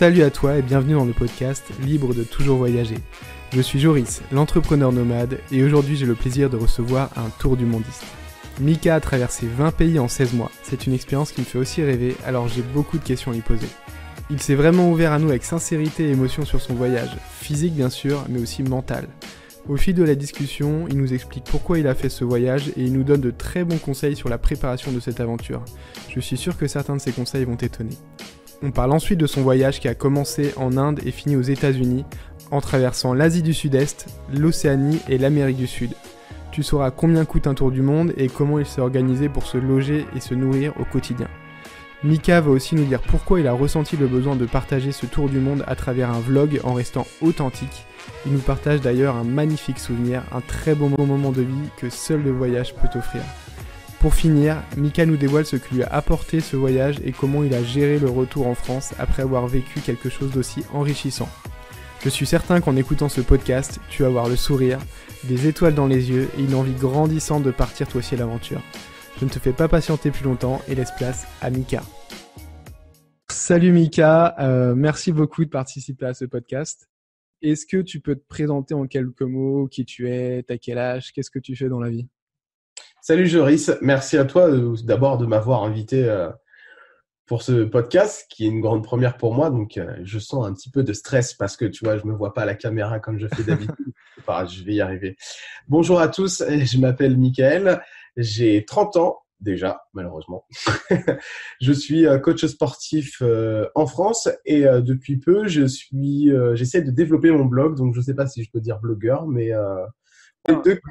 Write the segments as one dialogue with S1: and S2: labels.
S1: Salut à toi et bienvenue dans le podcast Libre de toujours voyager. Je suis Joris, l'entrepreneur nomade, et aujourd'hui j'ai le plaisir de recevoir un tour du mondiste. Mika a traversé 20 pays en 16 mois. C'est une expérience qui me fait aussi rêver, alors j'ai beaucoup de questions à lui poser. Il s'est vraiment ouvert à nous avec sincérité et émotion sur son voyage, physique bien sûr, mais aussi mental. Au fil de la discussion, il nous explique pourquoi il a fait ce voyage et il nous donne de très bons conseils sur la préparation de cette aventure. Je suis sûr que certains de ces conseils vont t'étonner. On parle ensuite de son voyage qui a commencé en Inde et fini aux États-Unis, en traversant l'Asie du Sud-Est, l'Océanie et l'Amérique du Sud. Tu sauras combien coûte un tour du monde et comment il s'est organisé pour se loger et se nourrir au quotidien. Mika va aussi nous dire pourquoi il a ressenti le besoin de partager ce tour du monde à travers un vlog en restant authentique. Il nous partage d'ailleurs un magnifique souvenir, un très beau moment de vie que seul le voyage peut offrir. Pour finir, Mika nous dévoile ce que lui a apporté ce voyage et comment il a géré le retour en France après avoir vécu quelque chose d'aussi enrichissant. Je suis certain qu'en écoutant ce podcast, tu vas avoir le sourire, des étoiles dans les yeux et une envie grandissante de partir toi aussi à l'aventure. Je ne te fais pas patienter plus longtemps et laisse place à Mika. Salut Mika, merci beaucoup de participer à ce podcast. Est-ce que tu peux te présenter en quelques mots, qui tu es, t'as quel âge, qu'est-ce que tu fais dans la vie ?
S2: Salut Joris, merci à toi d'abord de m'avoir invité pour ce podcast qui est une grande première pour moi. Donc je sens un petit peu de stress parce que tu vois, je me vois pas à la caméra comme je fais d'habitude. Enfin, je vais y arriver. Bonjour à tous, je m'appelle Mickaël, j'ai 30 ans déjà malheureusement. Je suis coach sportif en France et depuis peu j'essaie de développer mon blog. Donc je sais pas si je peux dire blogueur, mais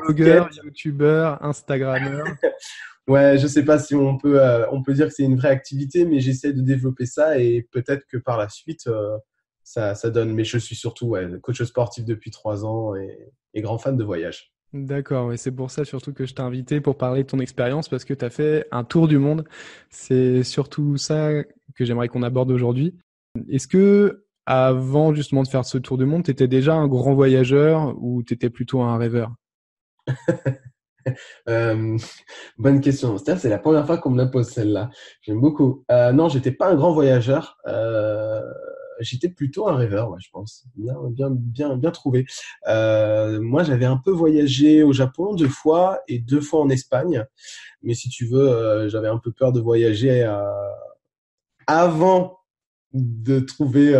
S1: blogueur, youtubeur, instagrammeur.
S2: Ouais, je sais pas si on peut dire que c'est une vraie activité, mais j'essaie de développer ça et peut-être que par la suite, ça donne. Mais je suis surtout coach sportif depuis 3 ans et grand fan de voyage.
S1: D'accord, et c'est pour ça surtout que je t'ai invité pour parler de ton expérience parce que tu as fait un tour du monde. C'est surtout ça que j'aimerais qu'on aborde aujourd'hui. Est-ce que avant justement de faire ce tour du monde, tu étais déjà un grand voyageur ou tu étais plutôt un rêveur ?
S2: Bonne question. C'est la première fois qu'on me la pose celle-là. J'aime beaucoup. Non, j'étais pas un grand voyageur. J'étais plutôt un rêveur, ouais, je pense. Bien trouvé. Moi, j'avais un peu voyagé au Japon 2 fois et 2 fois en Espagne. Mais si tu veux, j'avais un peu peur de voyager avant de trouver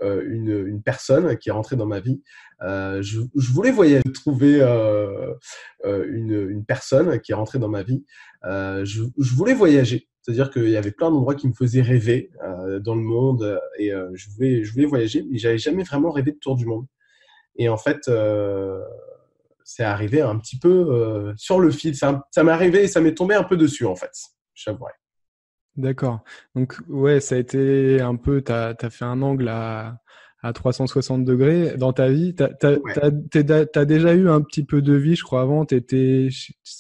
S2: une personne qui est rentrée dans ma vie. Je voulais voyager, trouver une personne qui est rentrée dans ma vie. Je voulais voyager, c'est-à-dire qu'il y avait plein d'endroits qui me faisaient rêver dans le monde et je voulais voyager, mais j'avais jamais vraiment rêvé de tour du monde. Et en fait, c'est arrivé un petit peu sur le fil. Ça m'est arrivé et ça m'est tombé un peu dessus en fait. J'avouerai.
S1: D'accord. Donc, ouais, ça a été un peu, t'as fait un angle à 360 degrés dans ta vie. T'as déjà eu un petit peu de vie, je crois, avant. T'étais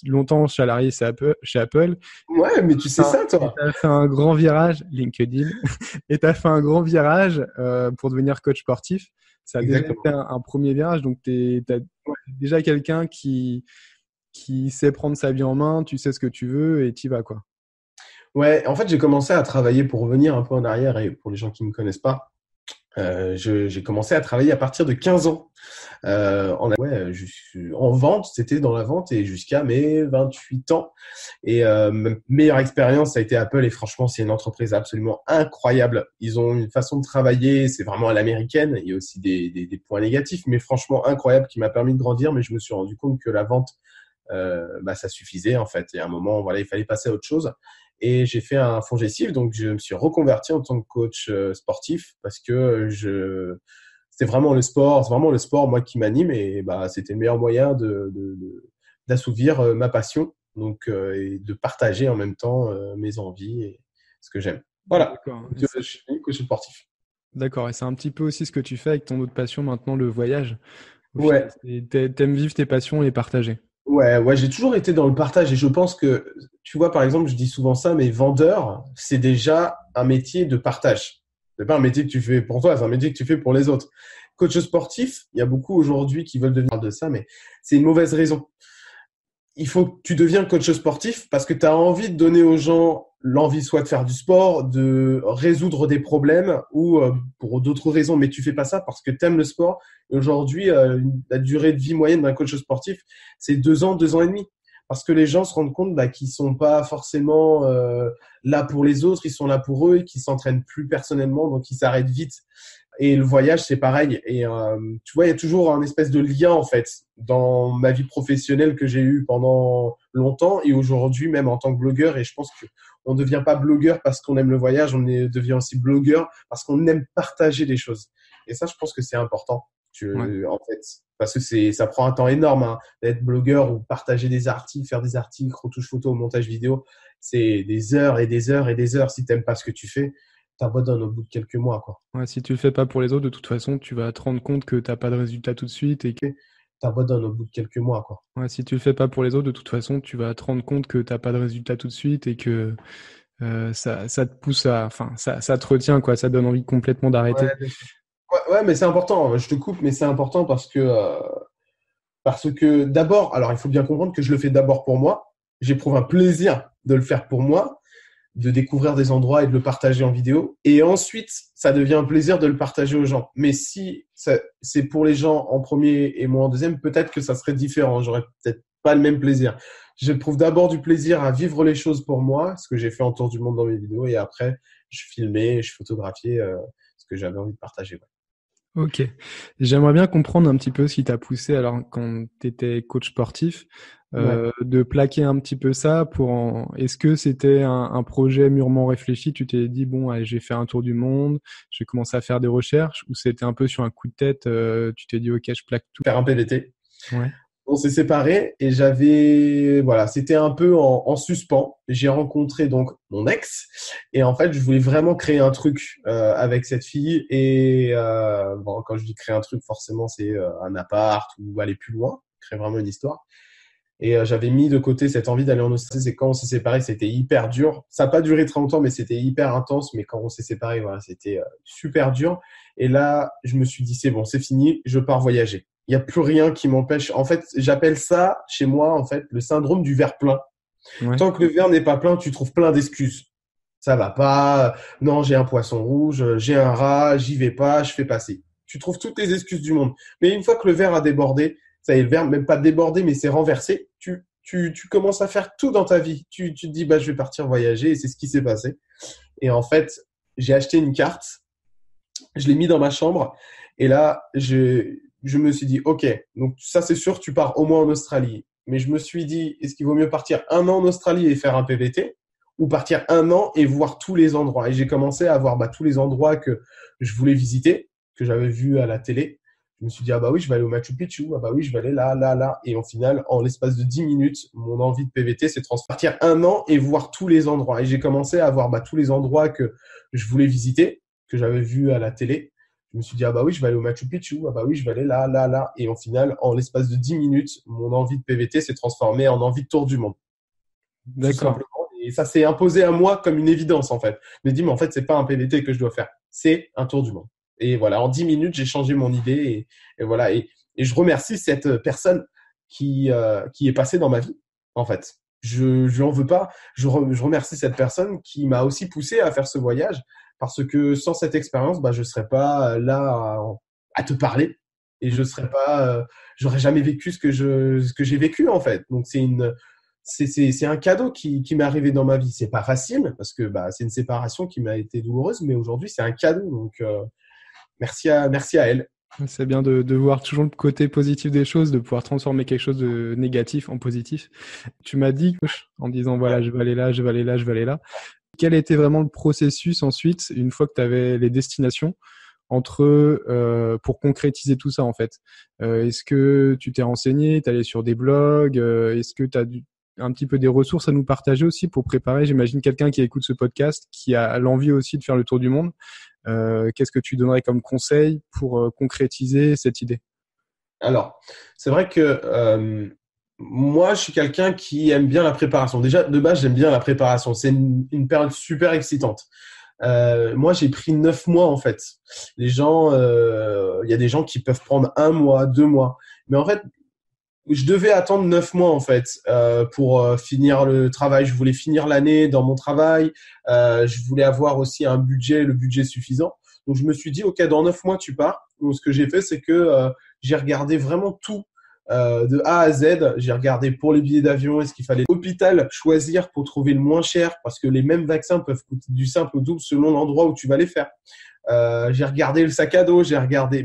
S1: longtemps salarié chez Apple.
S2: Ouais, mais tu sais ça, toi.
S1: T'as fait un grand virage, LinkedIn, et t'as fait un grand virage pour devenir coach sportif. Ça a déjà été un premier virage. Donc, t'as déjà quelqu'un qui sait prendre sa vie en main, tu sais ce que tu veux et t'y vas, quoi.
S2: Ouais, en fait, j'ai commencé à travailler pour revenir un peu en arrière et pour les gens qui ne me connaissent pas, j'ai commencé à travailler à partir de 15 ans. En vente, c'était dans la vente et jusqu'à mes 28 ans. Et ma meilleure expérience, ça a été Apple et franchement, c'est une entreprise absolument incroyable. Ils ont une façon de travailler, c'est vraiment à l'américaine. Il y a aussi des points négatifs, mais franchement incroyable qui m'a permis de grandir. Mais je me suis rendu compte que la vente, ça suffisait en fait. Et à un moment, voilà, il fallait passer à autre chose. Et j'ai fait un FONGECIF, donc je me suis reconverti en tant que coach sportif parce que c'était vraiment le sport, c'est vraiment le sport moi qui m'anime et c'était le meilleur moyen d'assouvir ma passion, donc et de partager en même temps mes envies et ce que j'aime. Voilà.
S1: D'accord.
S2: Donc, je suis coach sportif.
S1: D'accord, et c'est un petit peu aussi ce que tu fais avec ton autre passion maintenant, le voyage. Au
S2: Ouais.
S1: final, t'aimes vivre tes passions et les partager.
S2: Ouais, j'ai toujours été dans le partage et je pense que, tu vois, par exemple, je dis souvent ça, mais vendeur, c'est déjà un métier de partage. C'est pas un métier que tu fais pour toi, c'est un métier que tu fais pour les autres. Coach sportif, il y a beaucoup aujourd'hui qui veulent devenir de ça, mais c'est une mauvaise raison. Il faut que tu deviens coach sportif parce que tu as envie de donner aux gens l'envie soit de faire du sport, de résoudre des problèmes ou pour d'autres raisons, mais tu fais pas ça parce que tu aimes le sport. Et aujourd'hui, la durée de vie moyenne d'un coach sportif, c'est 2 ans, 2 ans et demi. Parce que les gens se rendent compte qu'ils sont pas forcément là pour les autres, ils sont là pour eux et qu'ils s'entraînent plus personnellement, donc ils s'arrêtent vite. Et le voyage, c'est pareil. Et tu vois, il y a toujours un espèce de lien en fait dans ma vie professionnelle que j'ai eue pendant longtemps et aujourd'hui même en tant que blogueur. Et je pense que on ne devient pas blogueur parce qu'on aime le voyage, devient aussi blogueur parce qu'on aime partager des choses. Et ça, je pense que c'est important.
S1: Ouais.
S2: En fait, parce que ça prend un temps énorme d'être blogueur ou partager des articles, faire des articles, retouche photo, montage vidéo. C'est des heures et des heures et des heures. Si t'aimes pas ce que tu fais, t'abandonnes au bout de quelques mois, quoi.
S1: Ouais, si tu le fais pas pour les autres, de toute façon, tu vas te rendre compte que t'as pas de résultat tout de suite et que
S2: T'abandonnes au bout de quelques mois, quoi.
S1: ouais, si tu le fais pas pour les autres, de toute façon, tu vas te rendre compte que t'as pas de résultat tout de suite et que ça te pousse enfin, ça te retient, quoi. Ça donne envie complètement d'arrêter.
S2: Ouais, bien sûr. Ouais, mais c'est important. Je te coupe, mais c'est important parce que d'abord, alors il faut bien comprendre que je le fais d'abord pour moi. J'éprouve un plaisir de le faire pour moi, de découvrir des endroits et de le partager en vidéo. Et ensuite, ça devient un plaisir de le partager aux gens. Mais si c'est pour les gens en premier et moi en deuxième, peut-être que ça serait différent. J'aurais peut-être pas le même plaisir. J'éprouve d'abord du plaisir à vivre les choses pour moi, ce que j'ai fait en tour du monde dans mes vidéos, et après, je filmais, je photographiais ce que j'avais envie de partager.
S1: Ok. J'aimerais bien comprendre un petit peu ce qui t'a poussé, alors quand tu étais coach sportif,
S2: Ouais.
S1: de plaquer un petit peu ça Est-ce que c'était un projet mûrement réfléchi? Tu t'es dit, bon, allez, je vais faire un tour du monde, je vais commencer à faire des recherches, ou c'était un peu sur un coup de tête, tu t'es dit, ok, je plaque tout?
S2: Faire un PVT.
S1: Ouais.
S2: On s'est séparés et voilà, c'était un peu en suspens. J'ai rencontré donc mon ex et en fait, je voulais vraiment créer un truc avec cette fille et bon, quand je dis créer un truc, forcément, c'est un appart ou aller plus loin, créer vraiment une histoire. Et j'avais mis de côté cette envie d'aller en Australie. Et quand on s'est séparés, c'était hyper dur. Ça n'a pas duré très longtemps, mais c'était hyper intense. Mais quand on s'est séparés, voilà, c'était super dur. Et là, je me suis dit, c'est bon, c'est fini, je pars voyager. Il n'y a plus rien qui m'empêche. En fait, j'appelle ça, chez moi, en fait, le syndrome du verre plein.
S1: Ouais.
S2: Tant que le verre n'est pas plein, tu trouves plein d'excuses. Ça va pas. Non, j'ai un poisson rouge, j'ai un rat, j'y vais pas, je fais passer. Tu trouves toutes les excuses du monde. Mais une fois que le verre a débordé, ça y est, le verre même pas débordé, mais c'est renversé, tu commences à faire tout dans ta vie. Tu te dis, bah, je vais partir voyager et c'est ce qui s'est passé. Et en fait, j'ai acheté une carte, je l'ai mis dans ma chambre et là, je me suis dit, OK, donc ça c'est sûr, tu pars au moins en Australie. Mais je me suis dit, est-ce qu'il vaut mieux partir 1 an en Australie et faire un PVT ou partir 1 an et voir tous les endroits? Et j'ai commencé à voir tous les endroits que je voulais visiter, que j'avais vus à la télé. Je me suis dit, ah bah oui, je vais aller au Machu Picchu, ah bah oui, je vais aller là, là, là. Et au final, en l'espace de 10 minutes, mon envie de PVT s'est transformée. Partir 1 an et voir tous les endroits. Et j'ai commencé à voir tous les endroits que je voulais visiter, que j'avais vus à la télé. Je me suis dit, ah bah oui, je vais aller au Machu Picchu, ah bah oui, je vais aller là, là, là. Et au final, en l'espace de 10 minutes, mon envie de PVT s'est transformée en envie de tour du monde. Tout
S1: D'accord.
S2: simplement. Et ça s'est imposé à moi comme une évidence, en fait. Je me dis, mais en fait, c'est pas un PVT que je dois faire. C'est un tour du monde. Et voilà, en 10 minutes, j'ai changé mon idée et voilà. Et je remercie cette personne qui est passée dans ma vie, en fait. Je lui en veux pas. Je remercie cette personne qui m'a aussi poussé à faire ce voyage parce que sans cette expérience, bah, je serais pas là à te parler et je serais pas, j'aurais jamais vécu ce que j'ai vécu, en fait. Donc, c'est un cadeau qui m'est arrivé dans ma vie. C'est pas facile parce que bah, c'est une séparation qui m'a été douloureuse, mais aujourd'hui, c'est un cadeau. Donc, merci à elle.
S1: C'est bien de voir toujours le côté positif des choses, de pouvoir transformer quelque chose de négatif en positif. Tu m'as dit, en disant, voilà,
S2: Ouais.
S1: je vais aller là, je vais aller là, je vais aller là. Quel était vraiment le processus ensuite, une fois que tu avais les destinations, pour concrétiser tout ça, en fait? Est-ce que tu t'es renseigné, tu es allé sur des blogs? Est-ce que tu as un petit peu des ressources à nous partager aussi pour préparer, j'imagine, quelqu'un qui écoute ce podcast, qui a l'envie aussi de faire le tour du monde? Qu'est-ce que tu donnerais comme conseil pour concrétiser cette idée?
S2: Alors, c'est vrai que moi, je suis quelqu'un qui aime bien la préparation. Déjà, de base, j'aime bien la préparation. C'est une période super excitante. Moi, j'ai pris 9 mois, en fait. Il y a des gens qui peuvent prendre 1 mois, 2 mois. Mais en fait, je devais attendre 9 mois en fait pour finir le travail. Je voulais finir l'année dans mon travail. Je voulais avoir aussi le budget suffisant. Donc je me suis dit, ok, dans 9 mois tu pars. Donc ce que j'ai fait, c'est que j'ai regardé vraiment tout de A à Z. J'ai regardé pour les billets d'avion, est-ce qu'il fallait l'hôpital choisir pour trouver le moins cher, parce que les mêmes vaccins peuvent coûter du simple au double selon l'endroit où tu vas les faire. J'ai regardé le sac à dos,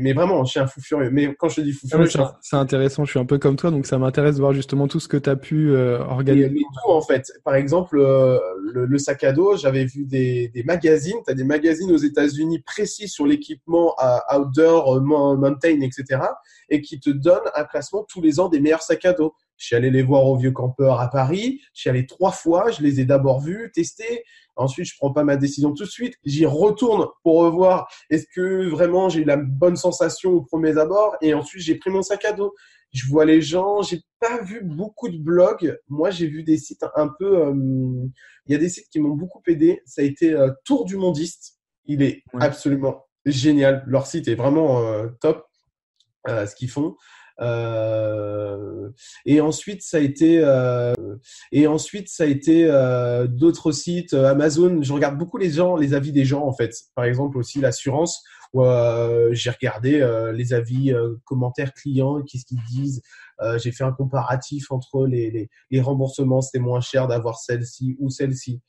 S2: mais vraiment, je suis un fou furieux. Mais quand je te dis fou furieux,
S1: c'est intéressant. Je suis un peu comme toi, donc ça m'intéresse de voir justement tout ce que tu as pu organiser.
S2: Mais tout en fait. Par exemple, le sac à dos, j'avais vu des magazines. Tu as des magazines aux États-Unis précis sur l'équipement outdoor, mountain, etc. et qui te donnent un classement tous les ans des meilleurs sacs à dos. Je suis allé les voir au Vieux Campeur à Paris. Je suis allé 3 fois. Je les ai d'abord vus, testés. Ensuite, je prends pas ma décision tout de suite. J'y retourne pour revoir est-ce que vraiment j'ai eu la bonne sensation au premier abord. Et ensuite, j'ai pris mon sac à dos. Je vois les gens. J'ai pas vu beaucoup de blogs. Moi, j'ai vu des sites un peu. Il y a des sites qui m'ont beaucoup aidé. Ça a été Tour du Mondiste. Il est absolument génial. Leur site est vraiment top. Ce qu'ils font. Et ensuite ça a été d'autres sites, Amazon. Je regarde beaucoup les avis des gens en fait. Par exemple aussi l'assurance, où j'ai regardé les avis, commentaires clients, qu'est-ce qu'ils disent. J'ai fait un comparatif entre les remboursements, c'était moins cher d'avoir celle-ci ou celle-ci.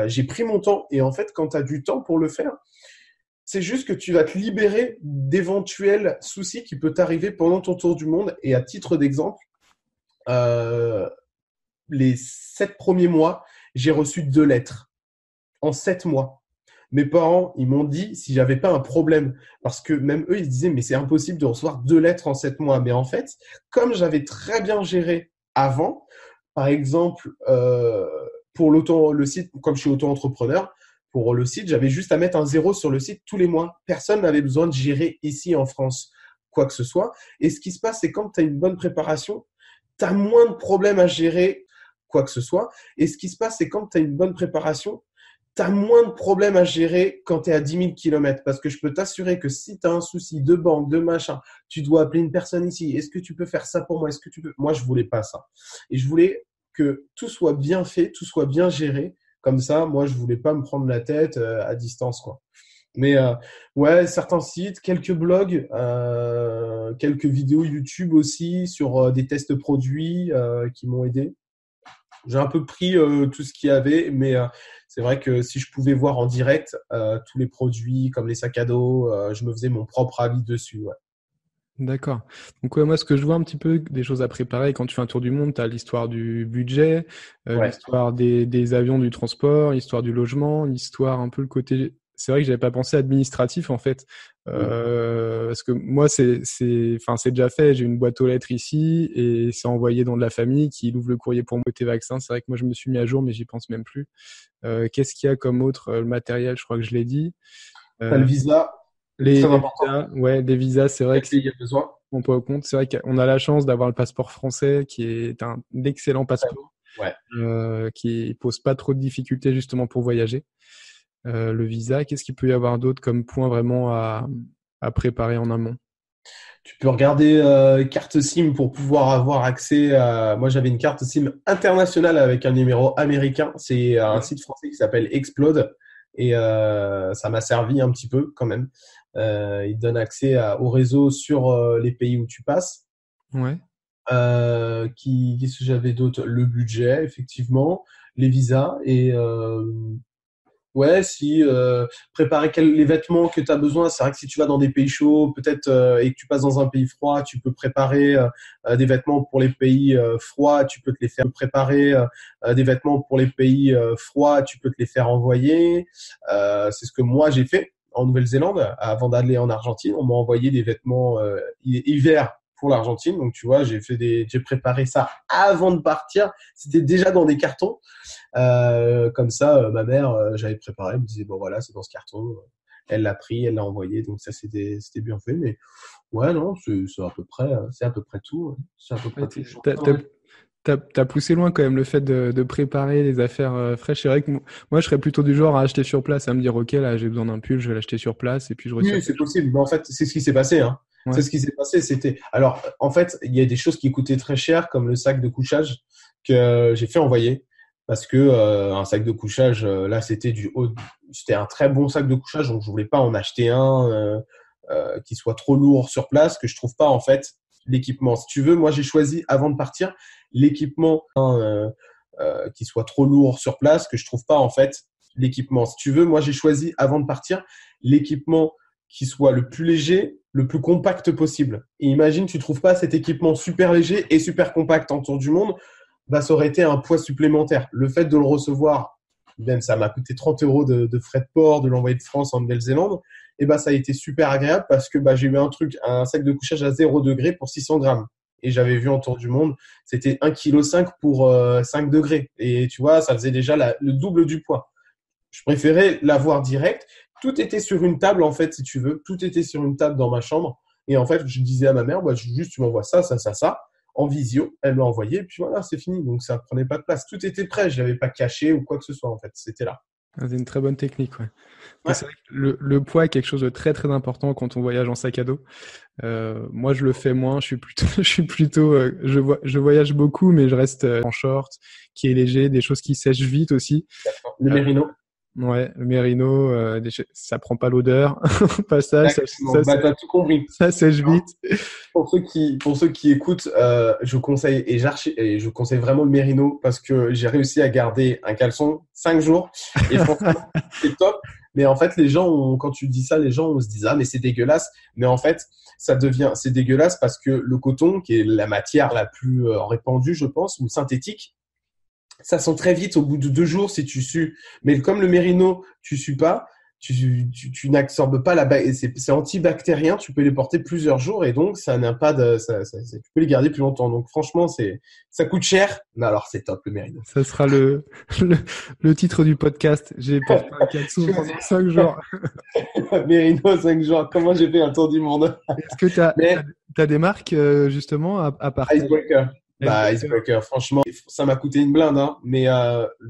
S2: J'ai pris mon temps, et en fait quand tu as du temps pour le faire, c'est juste que tu vas te libérer d'éventuels soucis qui peuvent t'arriver pendant ton tour du monde. Et à titre d'exemple, les 7 premiers mois, j'ai reçu 2 lettres en 7 mois. Mes parents, ils m'ont dit si j'avais pas un problème, parce que même eux, ils se disaient mais c'est impossible de recevoir 2 lettres en 7 mois. Mais en fait, comme j'avais très bien géré avant, par exemple, pour le site, comme je suis auto-entrepreneur, pour le site, j'avais juste à mettre un 0 sur le site tous les mois. Personne n'avait besoin de gérer ici en France quoi que ce soit. Et ce qui se passe, c'est quand tu as une bonne préparation, tu as moins de problèmes à gérer quoi que ce soit. Et ce qui se passe, c'est quand tu as une bonne préparation, tu as moins de problèmes à gérer quand tu es à 10 000 km. Parce que je peux t'assurer que si tu as un souci de banque, de machin, tu dois appeler une personne ici. Est-ce que tu peux faire ça pour moi? Est-ce que tu peux? Moi, je voulais pas ça. Et je voulais que tout soit bien fait, tout soit bien géré. Comme ça, moi, je voulais pas me prendre la tête à distance, quoi. Mais ouais, certains sites, quelques blogs, quelques vidéos YouTube aussi sur des tests produits qui m'ont aidé. J'ai un peu pris tout ce qu'il y avait, mais c'est vrai que si je pouvais voir en direct tous les produits comme les sacs à dos, je me faisais mon propre avis dessus. Ouais.
S1: D'accord. Donc moi, ce que je vois un petit peu des choses à préparer quand tu fais un tour du monde, tu as l'histoire du budget, l'histoire des avions, du transport, l'histoire du logement, l'histoire un peu le côté. C'est vrai que j'avais pas pensé administratif en fait, parce que moi c'est déjà fait. J'ai une boîte aux lettres ici et c'est envoyé dans de la famille qui ouvre le courrier pour moi côté vaccin. C'est vrai que moi je me suis mis à jour, mais j'y pense même plus. Qu'est-ce qu'il y a comme autre le matériel? Je crois que je l'ai dit.
S2: T'as le visa.
S1: Les visas, c'est vrai que on peut au compte. C'est vrai qu'on a la chance d'avoir le passeport français, qui est un excellent passeport, qui pose pas trop de difficultés justement pour voyager. Le visa, qu'est-ce qu'il peut y avoir d'autre comme point vraiment à préparer en amont?
S2: Tu peux regarder carte SIM pour pouvoir avoir accès à... Moi, j'avais une carte SIM internationale avec un numéro américain. C'est un site français qui s'appelle Explode. Et ça m'a servi un petit peu quand même. Il donne accès au réseau sur les pays où tu passes.
S1: Ouais.
S2: Qu'est-ce que j'avais d'autre? Le budget, effectivement, les visas et préparer les vêtements que tu as besoin. C'est vrai que si tu vas dans des pays chauds, peut-être et que tu passes dans un pays froid, tu peux préparer des vêtements pour les pays froids. Tu peux te les faire préparer des vêtements pour les pays froids. Tu peux te les faire envoyer. C'est ce que moi j'ai fait en Nouvelle-Zélande avant d'aller en Argentine. On m'a envoyé des vêtements hiver pour l'Argentine. Donc, tu vois, j'ai préparé ça avant de partir. C'était déjà dans des cartons. Comme ça, ma mère, j'avais préparé. Elle me disait, bon, voilà, c'est dans ce carton. Elle l'a pris, elle l'a envoyé. Donc, ça, c'était bien fait. Mais ouais, non, c'est à peu près tout. C'est à peu près tout.
S1: T'as poussé loin quand même le fait de préparer les affaires fraîches. C'est vrai que moi, je serais plutôt du genre à acheter sur place, à me dire, OK, là, j'ai besoin d'un pull, je vais l'acheter sur place et puis je reçois.
S2: Oui, c'est possible. Mais en fait, c'est ce qui s'est passé, hein. C'est
S1: Ouais.
S2: ce qui s'est passé. Alors, en fait, il y a des choses qui coûtaient très cher, comme le sac de couchage que j'ai fait envoyer. Parce que un sac de couchage, là, c'était un très bon sac de couchage, donc je voulais pas en acheter un qui soit trop lourd sur place, que je trouve pas en fait l'équipement. Si tu veux, moi j'ai choisi avant de partir l'équipement qui soit trop lourd sur place, que je trouve pas en fait l'équipement. Si tu veux, moi j'ai choisi avant de partir l'équipement qui soit le plus léger, le plus compact possible. Et imagine, tu trouves pas cet équipement super léger et super compact en tour du monde, bah, ça aurait été un poids supplémentaire. Le fait de le recevoir, même ça m'a coûté 30 euros de frais de port, de l'envoyer de France en Nouvelle-Zélande, et bah, ça a été super agréable parce que bah, j'ai eu un sac de couchage à 0 degré pour 600 grammes. Et j'avais vu en tour du monde, c'était 1,5 kg pour 5 degrés. Et tu vois, ça faisait déjà le double du poids. Je préférais l'avoir direct. Tout était sur une table, en fait, si tu veux. Tout était sur une table dans ma chambre. Et en fait, je disais à ma mère, bah, juste, tu m'envoies ça, ça, ça, ça, en visio. Elle me l'a envoyé, et puis voilà, c'est fini. Donc, ça prenait pas de place. Tout était prêt. Je l'avais pas caché ou quoi que ce soit, en fait. C'était là.
S1: Ah, c'est une très bonne technique, ouais. Mais
S2: Ouais.
S1: c'est vrai que le poids est quelque chose de très très important quand on voyage en sac à dos. Moi, je le fais moins. Je voyage beaucoup, mais je reste en short, qui est léger, des choses qui sèchent vite aussi.
S2: Le
S1: Euh,
S2: mérino.
S1: ouais, le mérino, ça prend pas l'odeur. Au passage,
S2: Exactement. Bah, t'as tout compris.
S1: ça sèche vite.
S2: Pour ceux qui écoutent, je conseille et je conseille vraiment le Mérino parce que j'ai réussi à garder un caleçon 5 jours et franchement c'est top. Mais en fait, quand tu dis ça, les gens on se dit ah mais c'est dégueulasse. Mais en fait, c'est dégueulasse parce que le coton, qui est la matière la plus répandue, je pense, ou synthétique, ça sent très vite au bout de 2 jours si tu sues. Mais comme le Mérino, tu sues pas, tu n'absorbes pas c'est antibactérien, tu peux les porter plusieurs jours et donc ça n'a pas tu peux les garder plus longtemps. Donc franchement, ça coûte cher, mais alors c'est top le Mérino.
S1: Ça sera le, le titre du podcast. J'ai porté un caleçon pendant 5 jours.
S2: Mérino 5 jours, comment j'ai fait un tour du monde.
S1: Est-ce que
S2: Mais
S1: t'as des marques, justement, à partager?
S2: Icebreaker. Bah,
S1: Icebreaker.
S2: Icebreaker, franchement, ça m'a coûté une blinde, hein, mais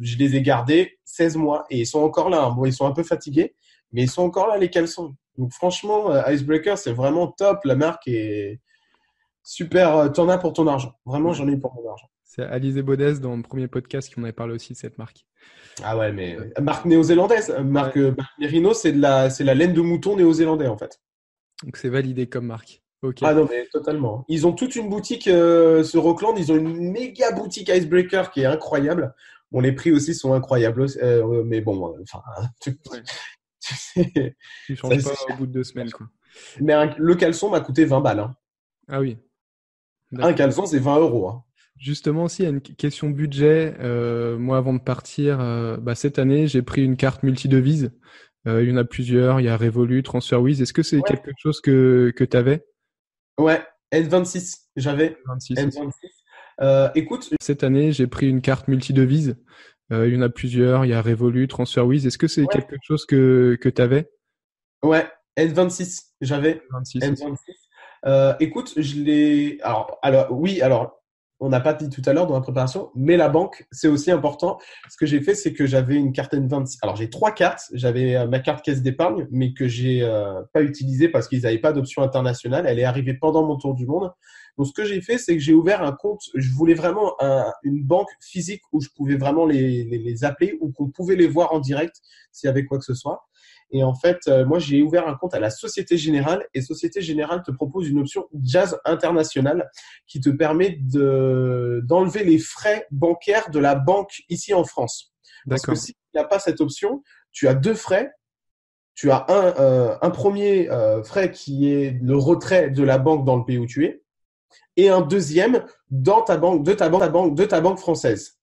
S2: je les ai gardés 16 mois et ils sont encore là. Hein. Bon, ils sont un peu fatigués, mais ils sont encore là, les caleçons. Donc, franchement, Icebreaker, c'est vraiment top. La marque est super. T'en as pour ton argent. Vraiment,
S1: Ouais.
S2: j'en ai pour mon argent.
S1: C'est Alizé Bodès dans le premier podcast qui m'en avait parlé aussi de cette marque.
S2: Ah ouais, mais
S1: Ouais.
S2: marque néo-zélandaise.
S1: Ouais.
S2: Merino, c'est la laine de mouton néo-zélandais, en fait.
S1: Donc c'est validé comme marque. Ok.
S2: Ah non, mais totalement. Ils ont toute une boutique sur Auckland. Ils ont une méga boutique Icebreaker qui est incroyable. Bon, les prix aussi sont incroyables. Mais bon, enfin,
S1: Ouais.
S2: tu sais,
S1: Tu
S2: ça,
S1: changes pas
S2: c'est
S1: au
S2: cher.
S1: bout de 2 semaines, quoi.
S2: Mais le caleçon m'a coûté 20 balles. Hein.
S1: Ah oui,
S2: Un
S1: d'accord.
S2: caleçon, c'est 20 euros. Hein.
S1: Justement, aussi, il y a une question budget. Moi, avant de partir, cette année, j'ai pris une carte multidevise. Il y en a plusieurs. Il y a Revolut, TransferWiz. Est-ce que c'est
S2: Ouais,
S1: quelque chose que tu avais?
S2: ouais. N26, j'avais
S1: 26 aussi.
S2: N26. Écoute,
S1: Cette année, j'ai pris une carte multidevise. Il y en a plusieurs. Il y a Revolut, TransferWiz. Est-ce que c'est
S2: ouais,
S1: quelque chose que tu avais?
S2: ouais, N26, j'avais
S1: 26 aussi.
S2: N26. Écoute, je l'ai. Alors, oui, alors, on n'a pas dit tout à l'heure dans la préparation, mais la banque, c'est aussi important. Ce que j'ai fait, c'est que j'avais une carte N26. Alors, j'ai 3 cartes. J'avais ma carte caisse d'épargne, mais que j'ai pas utilisée parce qu'ils n'avaient pas d'option internationale. Elle est arrivée pendant mon tour du monde. Donc, ce que j'ai fait, c'est que j'ai ouvert un compte. Je voulais vraiment une banque physique où je pouvais vraiment les appeler ou qu'on pouvait les voir en direct s'il y avait quoi que ce soit. Et en fait, moi, j'ai ouvert un compte à la Société Générale et Société Générale te propose une option Jazz International qui te permet d'enlever les frais bancaires de la banque ici en France. Parce que
S1: D'accord.
S2: si tu n'as pas cette option, tu as 2 frais. Tu as un premier frais qui est le retrait de la banque dans le pays où tu es et un deuxième dans ta banque, de ta banque française.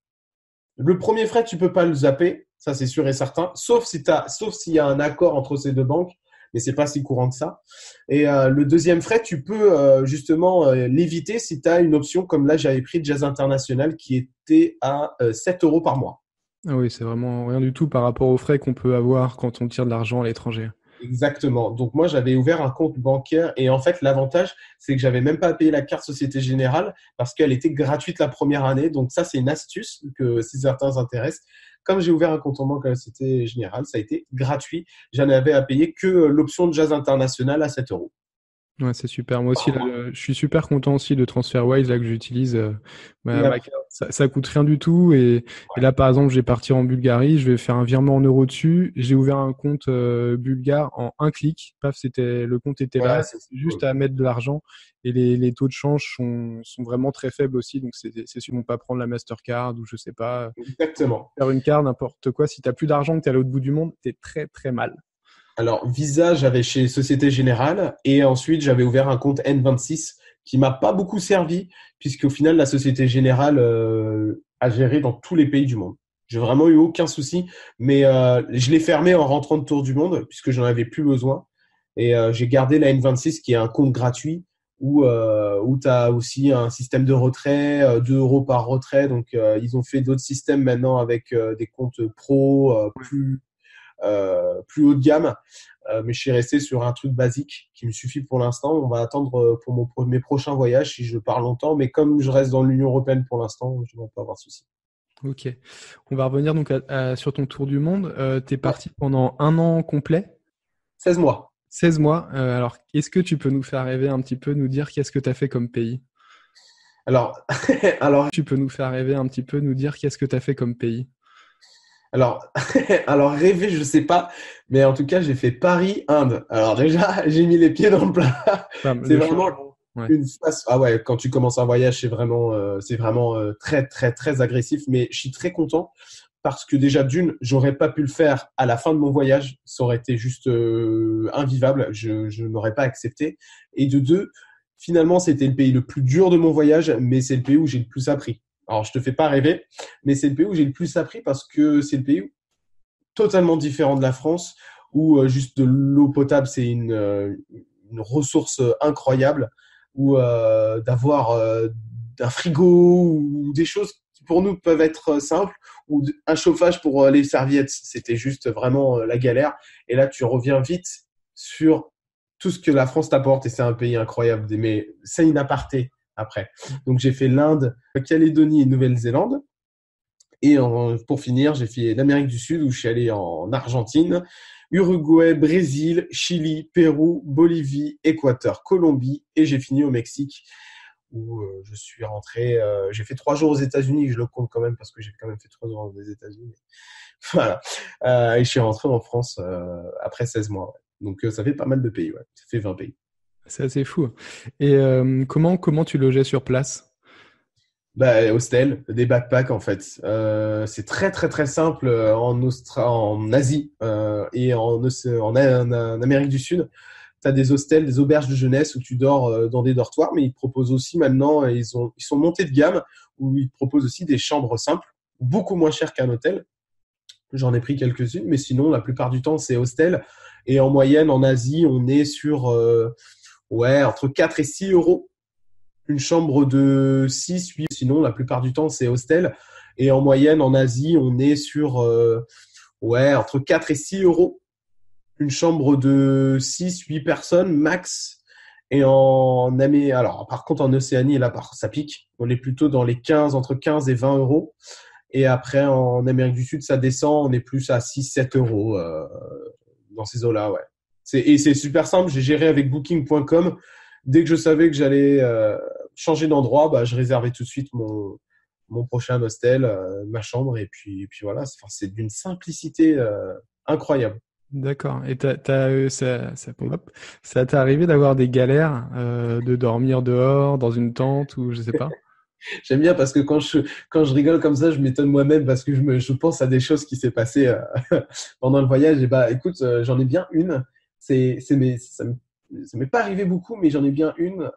S2: Le premier frais, tu peux pas le zapper, ça c'est sûr et certain, sauf s'il y a un accord entre ces deux banques, mais c'est pas si courant que ça. Et le deuxième frais, tu peux justement l'éviter si tu as une option comme là j'avais pris Jazz International qui était à 7 euros par mois.
S1: Ah oui, c'est vraiment rien du tout par rapport aux frais qu'on peut avoir quand on tire de l'argent à l'étranger.
S2: Exactement. Donc moi, j'avais ouvert un compte bancaire et en fait, l'avantage, c'est que j'avais même pas à payer la carte Société Générale parce qu'elle était gratuite la première année. Donc ça, c'est une astuce que si certains s'intéressent. Comme j'ai ouvert un compte en banque à la Société Générale, ça a été gratuit. J'en avais à payer que l'option de Jazz International à 7 euros.
S1: Ouais, c'est super. Moi aussi, là, je suis super content aussi de TransferWise là que j'utilise. Ma
S2: Ouais.
S1: carte, ça coûte rien du tout. Et là, par exemple, je vais partir en Bulgarie, je vais faire un virement en euros dessus. J'ai ouvert un compte bulgare en un clic. Paf, le compte était
S2: Ouais,
S1: là.
S2: c'est
S1: C'est juste
S2: cool.
S1: à mettre de l'argent. Et les taux de change sont vraiment très faibles aussi. Donc c'est sûr, ils vont pas prendre la Mastercard ou je sais pas.
S2: Exactement.
S1: Faire une carte, n'importe quoi. Si t'as plus d'argent, que t'es à l'autre bout du monde, t'es très très mal.
S2: Alors, Visa, j'avais chez Société Générale et ensuite j'avais ouvert un compte N26 qui m'a pas beaucoup servi puisqu'au final, la Société Générale a géré dans tous les pays du monde. J'ai vraiment eu aucun souci, mais je l'ai fermé en rentrant de tour du monde puisque j'en avais plus besoin. Et j'ai gardé la N26 qui est un compte gratuit où tu as aussi un système de retrait, 2 euros par retrait. Donc, ils ont fait d'autres systèmes maintenant avec des comptes pro plus haut de gamme. Mais je suis resté sur un truc basique qui me suffit pour l'instant. On va attendre pour mes prochains voyages si je pars longtemps. Mais comme je reste dans l'Union européenne pour l'instant, je ne vais pas avoir de souci.
S1: Ok. On va revenir donc sur ton tour du monde. T'es
S2: Ouais,
S1: parti pendant un an complet,
S2: 16 mois.
S1: 16 mois. Alors, est-ce que tu peux nous faire rêver un petit peu, nous dire qu'est-ce que tu as fait comme pays?
S2: Alors, alors,
S1: Tu peux nous faire rêver un petit peu, nous dire qu'est-ce que tu as fait comme pays?
S2: alors, alors, rêver, je sais pas, mais en tout cas, j'ai fait Paris-Inde. Alors déjà, j'ai mis les pieds dans le plat.
S1: Enfin,
S2: C'est
S1: le
S2: vraiment
S1: changement. Ouais.
S2: une face. Ah ouais, quand tu commences un voyage, c'est vraiment très, très, très agressif. Mais je suis très content parce que déjà d'une, j'aurais pas pu le faire à la fin de mon voyage. Ça aurait été juste invivable. Je n'aurais pas accepté. Et de deux, finalement, c'était le pays le plus dur de mon voyage, mais c'est le pays où j'ai le plus appris. Alors, je te fais pas rêver, mais c'est le pays où j'ai le plus appris parce que c'est le pays totalement différent de la France, où juste de l'eau potable, c'est une ressource incroyable, ou d'avoir un frigo ou des choses qui pour nous peuvent être simples, ou un chauffage pour les serviettes. C'était juste vraiment la galère. Et là, tu reviens vite sur tout ce que la France t'apporte, et c'est un pays incroyable. Mais c'est une aparté après. Donc j'ai fait l'Inde, Calédonie et Nouvelle-Zélande. Et pour finir, j'ai fait l'Amérique du Sud où je suis allé en Argentine, Uruguay, Brésil, Chili, Pérou, Bolivie, Équateur, Colombie et j'ai fini au Mexique où je suis rentré. J'ai fait 3 jours aux États-Unis, je le compte quand même parce que j'ai quand même fait 3 jours aux États-Unis. Voilà. Et je suis rentré en France après 16 mois. Ouais. Donc ça fait pas mal de pays, ouais. Ça fait 20 pays.
S1: C'est assez fou. Et comment tu logeais sur place?
S2: Bah, hostel, des backpacks en fait. C'est très très très simple en Asie et en Amérique du Sud. Tu as des hostels, des auberges de jeunesse où tu dors dans des dortoirs, mais ils proposent aussi maintenant, ils sont montés de gamme, où ils proposent aussi des chambres simples, beaucoup moins chères qu'un hôtel. J'en ai pris quelques-unes, mais sinon la plupart du temps c'est hostel. Et en moyenne en Asie, on est sur ouais, entre 4 et 6 euros une chambre de 6, 8. Sinon, la plupart du temps, c'est hostel. Et en moyenne, en Asie, on est sur ouais, entre 4 et 6 euros. Une chambre de 6, 8 personnes max. Et alors, par contre, en Océanie, là, ça pique. On est plutôt dans les 15, entre 15 et 20 euros. Et après, en Amérique du Sud, ça descend. On est plus à 6, 7 euros dans ces eaux-là, ouais. Et c'est super simple. J'ai géré avec Booking.com. Dès que je savais que j'allais changer d'endroit, bah, je réservais tout de suite mon prochain hostel, ma chambre. Et puis voilà, c'est d'une simplicité incroyable.
S1: D'accord. Et ça t'est arrivé d'avoir des galères, de dormir dehors, dans une tente ou je sais pas?
S2: J'aime bien parce que quand je rigole comme ça, je m'étonne moi-même parce que je pense à des choses qui s'est passées pendant le voyage. Et bah, écoute, j'en ai bien une. Ça m'est pas arrivé beaucoup, mais j'en ai bien une.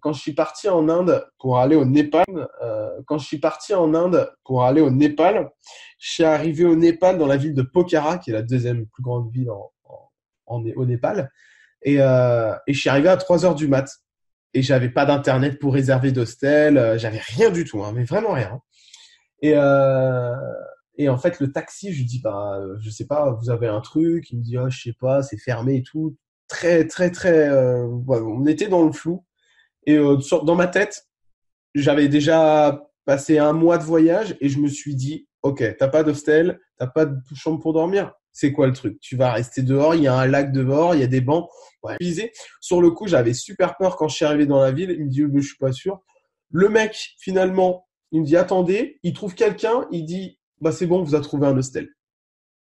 S2: Quand je suis parti en Inde pour aller au Népal, je suis arrivé au Népal dans la ville de Pokhara, qui est la deuxième plus grande ville au Népal. Et je suis arrivé à 3 heures du mat. Et j'avais pas d'internet pour réserver d'hostel, j'avais rien du tout, hein, mais vraiment rien. Et, euh, et en fait, le taxi, je lui dis, bah, je sais pas, vous avez un truc? Il me dit, oh, je sais pas, c'est fermé et tout. Très, très, très. Ouais, on était dans le flou. Et dans ma tête, j'avais déjà passé un mois de voyage et je me suis dit, ok, t'as pas d'hostel, t'as pas de chambre pour dormir. c'est quoi le truc? Tu vas rester dehors, il y a un lac dehors, il y a des bancs. Ouais. Sur le coup, j'avais super peur quand je suis arrivé dans la ville. Il me dit, je suis pas sûr. Le mec, finalement, il me dit, attendez, il trouve quelqu'un, il dit, bah c'est bon, vous avez trouvé un hostel.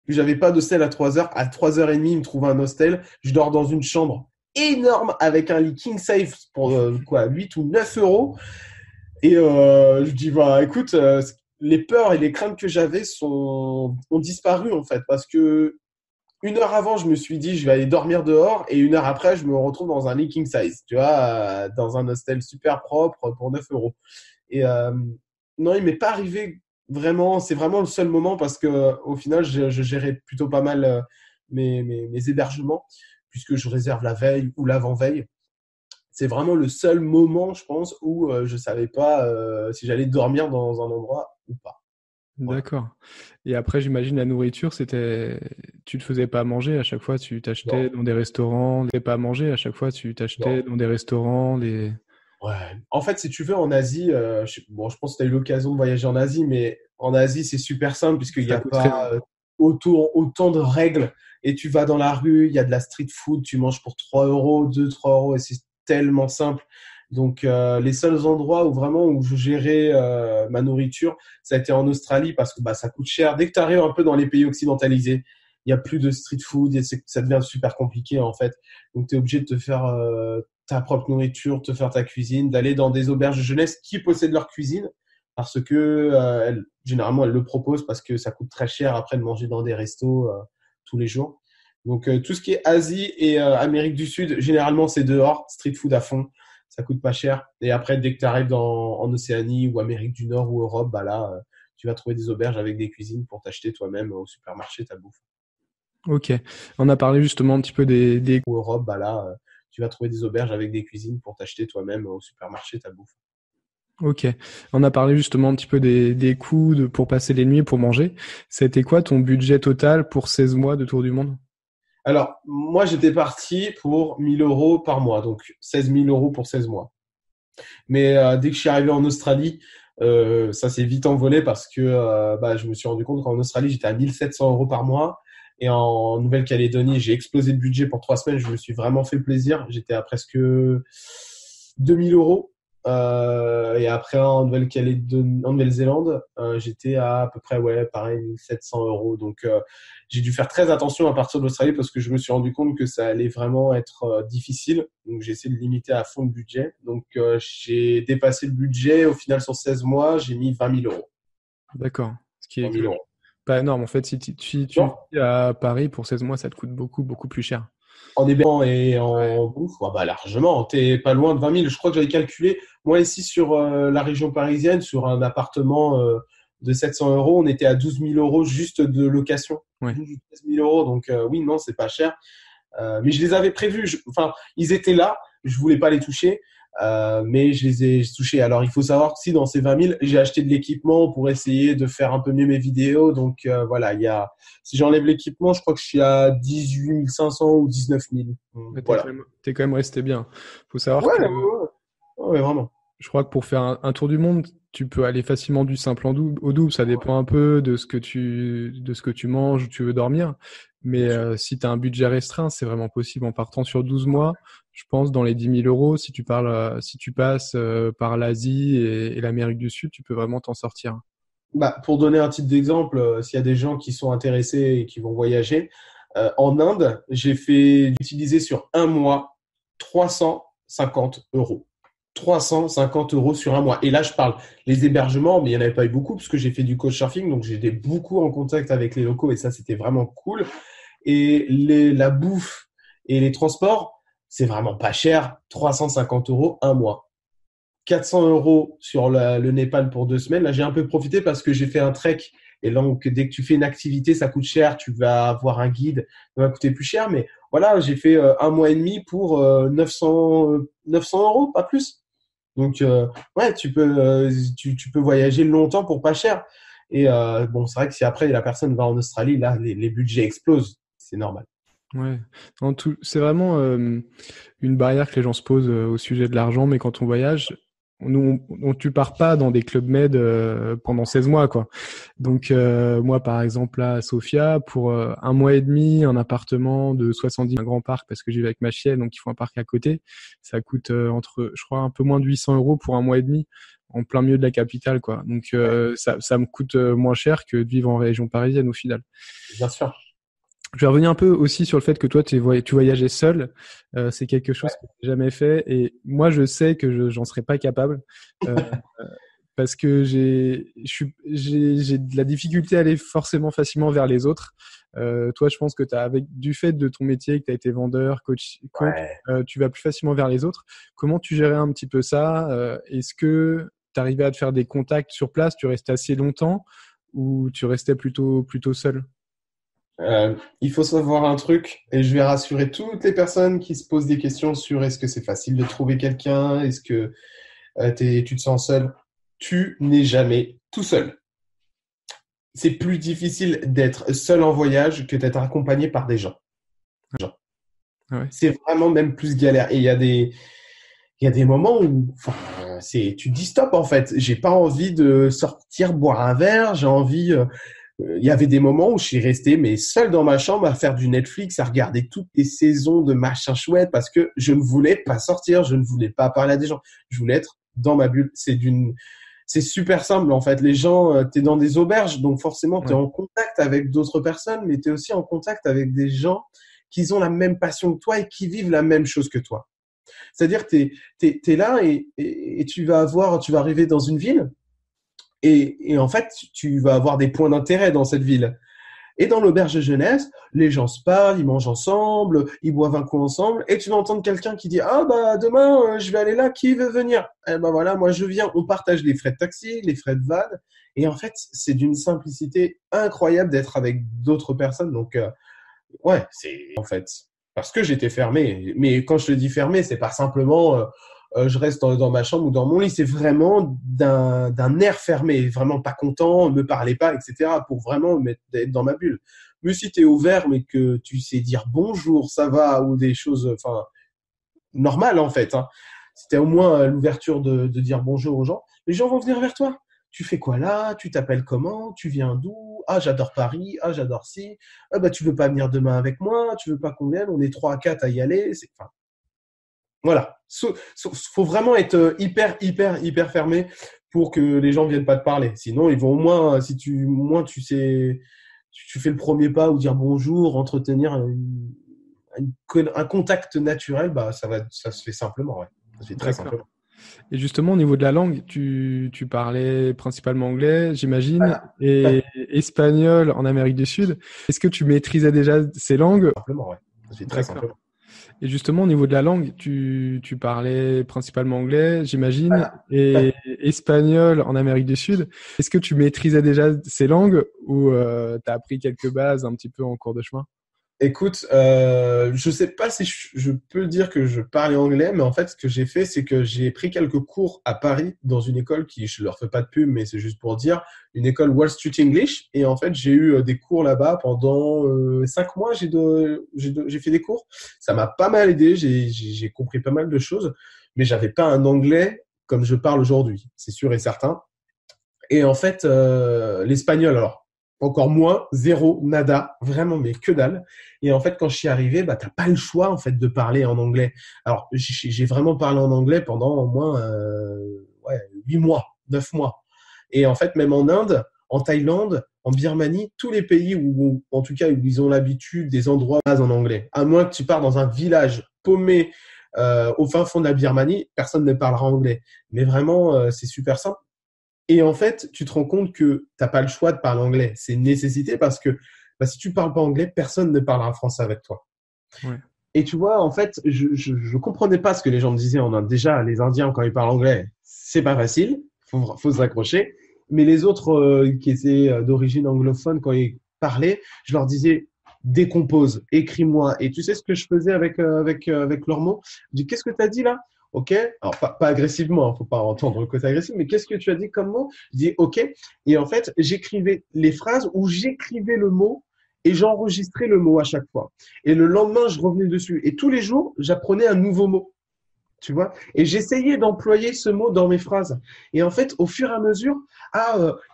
S2: Puis j'avais pas d'hostel à 3h. À 3h30, il me trouve un hostel. Je dors dans une chambre énorme avec un lit king size pour 8 ou 9 euros. Et je dis, bah écoute, les peurs et les craintes que j'avais ont disparu en fait. Parce que une heure avant, je me suis dit, je vais aller dormir dehors. Et une heure après, je me retrouve dans un lit king size. Tu vois, dans un hostel super propre pour 9 euros. Et non, il m'est pas arrivé vraiment. C'est vraiment le seul moment parce que au final, je gérais plutôt pas mal mes hébergements puisque je réserve la veille ou l'avant-veille. C'est vraiment le seul moment, je pense, où je savais pas si j'allais dormir dans un endroit ou pas. Voilà.
S1: D'accord. Et après, j'imagine la nourriture, tu te faisais pas à manger à chaque fois, tu t'achetais
S2: Non,
S1: dans des restaurants, tu pas à manger à chaque fois, tu t'achetais
S2: non.
S1: dans des restaurants,
S2: Ouais. En fait, si tu veux, en Asie, je pense que tu as eu l'occasion de voyager en Asie, mais en Asie, c'est super simple puisqu'il n'y
S1: ça
S2: a
S1: coûte rien.
S2: pas autant de règles. Et tu vas dans la rue, il y a de la street food, tu manges pour 3 euros, 2, 3 euros, et c'est tellement simple. Donc, les seuls endroits où je gérais ma nourriture, ça a été en Australie parce que bah, ça coûte cher. Dès que tu arrives un peu dans les pays occidentalisés, il n'y a plus de street food et ça devient super compliqué en fait. Donc, tu es obligé de te faire ta propre nourriture, te faire ta cuisine, d'aller dans des auberges de jeunesse qui possèdent leur cuisine parce que généralement elles le proposent parce que ça coûte très cher après de manger dans des restos tous les jours. Donc tout ce qui est Asie et Amérique du Sud, généralement c'est dehors, street food à fond, ça coûte pas cher. Et après dès que tu arrives en Océanie ou Amérique du Nord ou Europe, bah là tu vas trouver des auberges avec des cuisines pour t'acheter toi-même au supermarché ta bouffe.
S1: Ok. On a parlé justement un petit peu des...
S2: Ou Europe, bah là tu vas trouver des auberges avec des cuisines pour t'acheter toi-même au supermarché ta bouffe.
S1: Ok. On a parlé justement un petit peu des coûts pour passer les nuits, pour manger. C'était quoi ton budget total pour 16 mois de tour du monde?
S2: Alors, moi, j'étais parti pour 1000 euros par mois, donc 16 000 euros pour 16 mois. Mais dès que je suis arrivé en Australie, ça s'est vite envolé parce que bah, je me suis rendu compte qu'en Australie, j'étais à 1700 euros par mois. Et en Nouvelle-Calédonie, j'ai explosé le budget pour 3 semaines. Je me suis vraiment fait plaisir. J'étais à presque 2000 euros. Et après, en Nouvelle-Zélande, j'étais à peu près, ouais, pareil, 1700 euros. Donc, j'ai dû faire très attention à partir de l'Australie parce que je me suis rendu compte que ça allait vraiment être difficile. Donc, j'ai essayé de limiter à fond le budget. Donc, j'ai dépassé le budget. Au final, sur 16 mois, j'ai mis 20 000 euros.
S1: D'accord. Ce qui est
S2: 20 000 euros.
S1: pas énorme. En fait, si tu
S2: Non,
S1: vis à Paris pour 16 mois, ça te coûte beaucoup, beaucoup plus cher.
S2: en hébergement et en bouffe, ah bah, largement. T'es pas loin de 20 000. Je crois que j'avais calculé, moi, ici, sur la région parisienne, sur un appartement de 700 euros, on était à 12 000 euros juste de location.
S1: Ouais.
S2: 12 000 euros. Donc, oui, non, c'est pas cher. Mais je les avais prévus. Enfin, ils étaient là. Je voulais pas les toucher. Mais je les ai touchés. Alors, il faut savoir que si dans ces 20 000, j'ai acheté de l'équipement pour essayer de faire un peu mieux mes vidéos. Donc, voilà, si j'enlève l'équipement, je crois que je suis à 18 500 ou 19 000.
S1: Mais
S2: Voilà.
S1: t'es quand même resté bien. Faut savoir
S2: Ouais,
S1: que
S2: ouais, ouais. Ouais, vraiment.
S1: je crois que pour faire un tour du monde, tu peux aller facilement du simple au double. Ça dépend un peu de ce que tu manges, où tu veux dormir. Mais
S2: Bien sûr.
S1: si tu as un budget restreint, c'est vraiment possible. En partant sur 12 mois, je pense dans les 10 000 euros, si tu passes par l'Asie et l'Amérique du Sud, tu peux vraiment t'en sortir.
S2: Bah, pour donner un titre d'exemple, s'il y a des gens qui sont intéressés et qui vont voyager, en Inde, j'ai fait utiliser sur un mois 350 euros. 350 euros sur un mois. Et là, je parle les hébergements, mais il n'y en avait pas eu beaucoup parce que j'ai fait du couchsurfing, donc j'étais beaucoup en contact avec les locaux et ça, c'était vraiment cool. Et la bouffe et les transports, c'est vraiment pas cher. 350 euros un mois. 400 euros sur le Népal pour 2 semaines. Là, j'ai un peu profité parce que j'ai fait un trek. Et donc, dès que tu fais une activité, ça coûte cher. Tu vas avoir un guide, ça va coûter plus cher. Mais voilà, j'ai fait un mois et demi pour 900 euros, pas plus. Donc, ouais, tu peux voyager longtemps pour pas cher. Et bon, c'est vrai que si après la personne va en Australie, là, les budgets explosent. C'est normal.
S1: Ouais. C'est vraiment une barrière que les gens se posent au sujet de l'argent, mais quand on voyage, tu pars pas dans des clubs med pendant 16 mois, quoi. Donc moi, par exemple, là, à Sofia, pour un mois et demi, un appartement de 70, un grand parc, parce que j'y vais avec ma chienne, donc il faut un parc à côté. Ça coûte je crois, un peu moins de 800 € pour un mois et demi, en plein milieu de la capitale, quoi. Donc ça me coûte moins cher que de vivre en région parisienne au final.
S2: Bien sûr.
S1: Je vais revenir un peu aussi sur le fait que toi, tu voyageais seul. C'est quelque chose que j'ai jamais fait. Et moi, je sais que j'en serais pas capable. Parce que j'ai de la difficulté à aller forcément facilement vers les autres. Toi, je pense que avec du fait de ton métier, que tu as été vendeur, coach, tu vas plus facilement vers les autres. Comment tu gérais un petit peu ça? Est-ce que tu arrivais à te faire des contacts sur place? Tu restais assez longtemps ou tu restais plutôt seul?
S2: Il faut savoir un truc, et je vais rassurer toutes les personnes qui se posent des questions sur est-ce que c'est facile de trouver quelqu'un, est-ce que tu te sens seul. Tu n'es jamais tout seul. C'est plus difficile d'être seul en voyage que d'être accompagné par des gens.
S1: Ouais.
S2: C'est vraiment même plus galère. Et il y a des moments où tu dis stop en fait. J'ai pas envie de sortir boire un verre. J'ai envie. Il y avait des moments où je suis resté mais seul dans ma chambre à faire du Netflix, à regarder toutes les saisons de machin chouette parce que je ne voulais pas sortir, je ne voulais pas parler à des gens. Je voulais être dans ma bulle. C'est super simple en fait. Les gens, t'es dans des auberges, donc forcément t'es en contact avec d'autres personnes, mais t'es aussi en contact avec des gens qui ont la même passion que toi et qui vivent la même chose que toi. C'est-à-dire t'es là et tu vas arriver dans une ville et en fait tu vas avoir des points d'intérêt dans cette ville. Et dans l'auberge de jeunesse, les gens se parlent, ils mangent ensemble, ils boivent un coup ensemble, et tu vas entendre quelqu'un qui dit « Ah bah demain, je vais aller là, qui veut venir ?» Eh bah voilà, moi je viens. On partage les frais de taxi, les frais de van, et en fait, c'est d'une simplicité incroyable d'être avec d'autres personnes. Donc ouais, c'est en fait parce que j'étais fermé. Mais quand je te dis fermé, c'est pas simplement je reste dans ma chambre ou dans mon lit. C'est vraiment d'un air fermé, vraiment pas content, ne me parlez pas, etc. Pour vraiment être dans ma bulle. Mais si t'es ouvert, mais que tu sais dire bonjour, ça va, ou des choses, enfin normales en fait. Hein. Si t'as au moins l'ouverture de dire bonjour aux gens, les gens vont venir vers toi. Tu fais quoi là? Tu t'appelles comment? Tu viens d'où? Ah, j'adore Paris. Ah, j'adore ci. Ah, bah, tu veux pas venir demain avec moi? Tu veux pas qu'on vienne? On est 3 à 4 à y aller. Enfin, voilà. Faut vraiment être hyper fermé pour que les gens viennent pas te parler. Sinon, ils vont au moins, si tu, au moins tu sais, tu fais le premier pas ou dire bonjour, entretenir un contact naturel, bah, ça se fait simplement, ouais. Ça se fait très simplement.
S1: Et justement, au niveau de la langue, tu parlais principalement anglais, j'imagine, et espagnol en Amérique du Sud. Est-ce que tu maîtrisais déjà ces langues?
S2: Simplement, ouais. Ça se fait très simplement.
S1: Et justement, au niveau de la langue, tu parlais principalement anglais, j'imagine, et espagnol en Amérique du Sud. Est-ce que tu maîtrisais déjà ces langues ou tu as appris quelques bases un petit peu en cours de chemin?
S2: Écoute, je sais pas si je peux dire que je parlais anglais, mais en fait, ce que j'ai fait, c'est que j'ai pris quelques cours à Paris dans une école qui, je leur fais pas de pub, mais c'est juste pour dire, une école Wall Street English. Et en fait, j'ai eu des cours là-bas pendant 5 mois. J'ai fait des cours. Ça m'a pas mal aidé. J'ai compris pas mal de choses, mais j'avais pas un anglais comme je parle aujourd'hui, c'est sûr et certain. Et en fait, l'espagnol, alors. Encore moins, zéro, nada, vraiment, mais que dalle. Et en fait, quand je suis arrivé, bah, t'as pas le choix, en fait, de parler en anglais. Alors, j'ai vraiment parlé en anglais pendant au moins, 8 mois, 9 mois. Et en fait, même en Inde, en Thaïlande, en Birmanie, tous les pays où, en tout cas, où ils ont l'habitude des endroits en anglais. À moins que tu pars dans un village paumé, au fin fond de la Birmanie, personne ne parlera anglais. Mais vraiment, c'est super simple. Et en fait, tu te rends compte que t'as pas le choix de parler anglais. C'est une nécessité parce que si tu parles pas anglais, personne ne parlera français avec toi.
S1: Ouais.
S2: Et tu vois, en fait, je comprenais pas ce que les gens me disaient en Inde. Déjà, les Indiens, quand ils parlent anglais, c'est pas facile. Faut s'accrocher. Mais les autres qui étaient d'origine anglophone, quand ils parlaient, je leur disais, décompose, écris-moi. Et tu sais ce que je faisais avec leurs mots? Je dis, qu'est-ce que tu as dit là? Ok, alors pas agressivement, hein, faut pas entendre le côté agressif, mais qu'est-ce que tu as dit comme mot? Je dis ok, et en fait j'écrivais les phrases où j'écrivais le mot et j'enregistrais le mot à chaque fois. Et le lendemain je revenais dessus et tous les jours j'apprenais un nouveau mot. tu vois. Et j'essayais d'employer ce mot dans mes phrases. Et en fait, au fur et à mesure,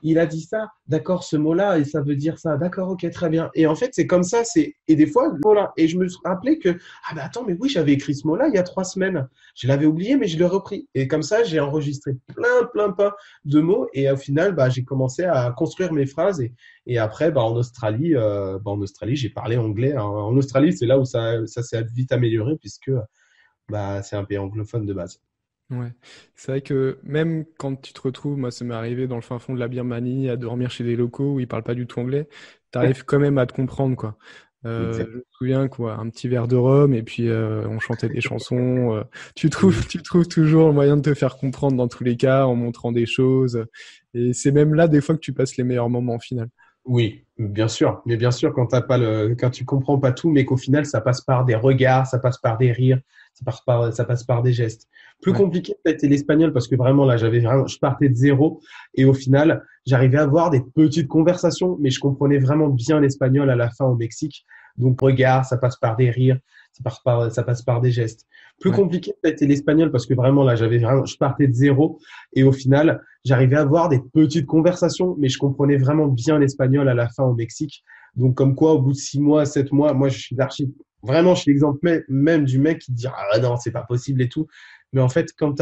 S2: il a dit ça, d'accord, ce mot-là, et ça veut dire ça, d'accord, ok, très bien. Et en fait, c'est comme ça, et des fois, voilà. Et je me suis rappelé que, attends, mais oui, j'avais écrit ce mot-là il y a 3 semaines. Je l'avais oublié, mais je l'ai repris. Et comme ça, j'ai enregistré plein de mots. Et au final, j'ai commencé à construire mes phrases. Et après, en Australie, j'ai parlé anglais. En Australie, c'est là où ça s'est vite amélioré, puisque c'est un pays anglophone de base.
S1: Ouais, c'est vrai que même quand tu te retrouves, moi ça m'est arrivé dans le fin fond de la Birmanie à dormir chez des locaux où ils parlent pas du tout anglais, t'arrives quand même à te comprendre quoi.
S2: Exact.
S1: Je me souviens quoi, un petit verre de rhum et puis on chantait des chansons. Tu trouves toujours le moyen de te faire comprendre dans tous les cas en montrant des choses. Et c'est même là des fois que tu passes les meilleurs moments au final.
S2: Oui, bien sûr. Mais bien sûr, quand tu comprends pas tout, mais qu'au final, ça passe par des regards, ça passe par des rires, ça passe par des gestes. Plus
S1: Ouais.
S2: compliqué, peut-être, c'est l'espagnol parce que vraiment, là, je partais de zéro et au final, j'arrivais à avoir des petites conversations, mais je comprenais vraiment bien l'espagnol à la fin au Mexique. Donc, regard, ça passe par des rires, ça passe par des gestes. Plus
S1: Ouais.
S2: compliqué, peut-être, c'est l'espagnol parce que vraiment, là, je partais de zéro et au final, j'arrivais à avoir des petites conversations, mais je comprenais vraiment bien l'espagnol à la fin au Mexique. Donc, comme quoi, au bout de 6 mois, 7 mois, moi, je suis vraiment, je suis l'exemple même du mec qui te dit, ah non, c'est pas possible et tout. Mais en fait, comme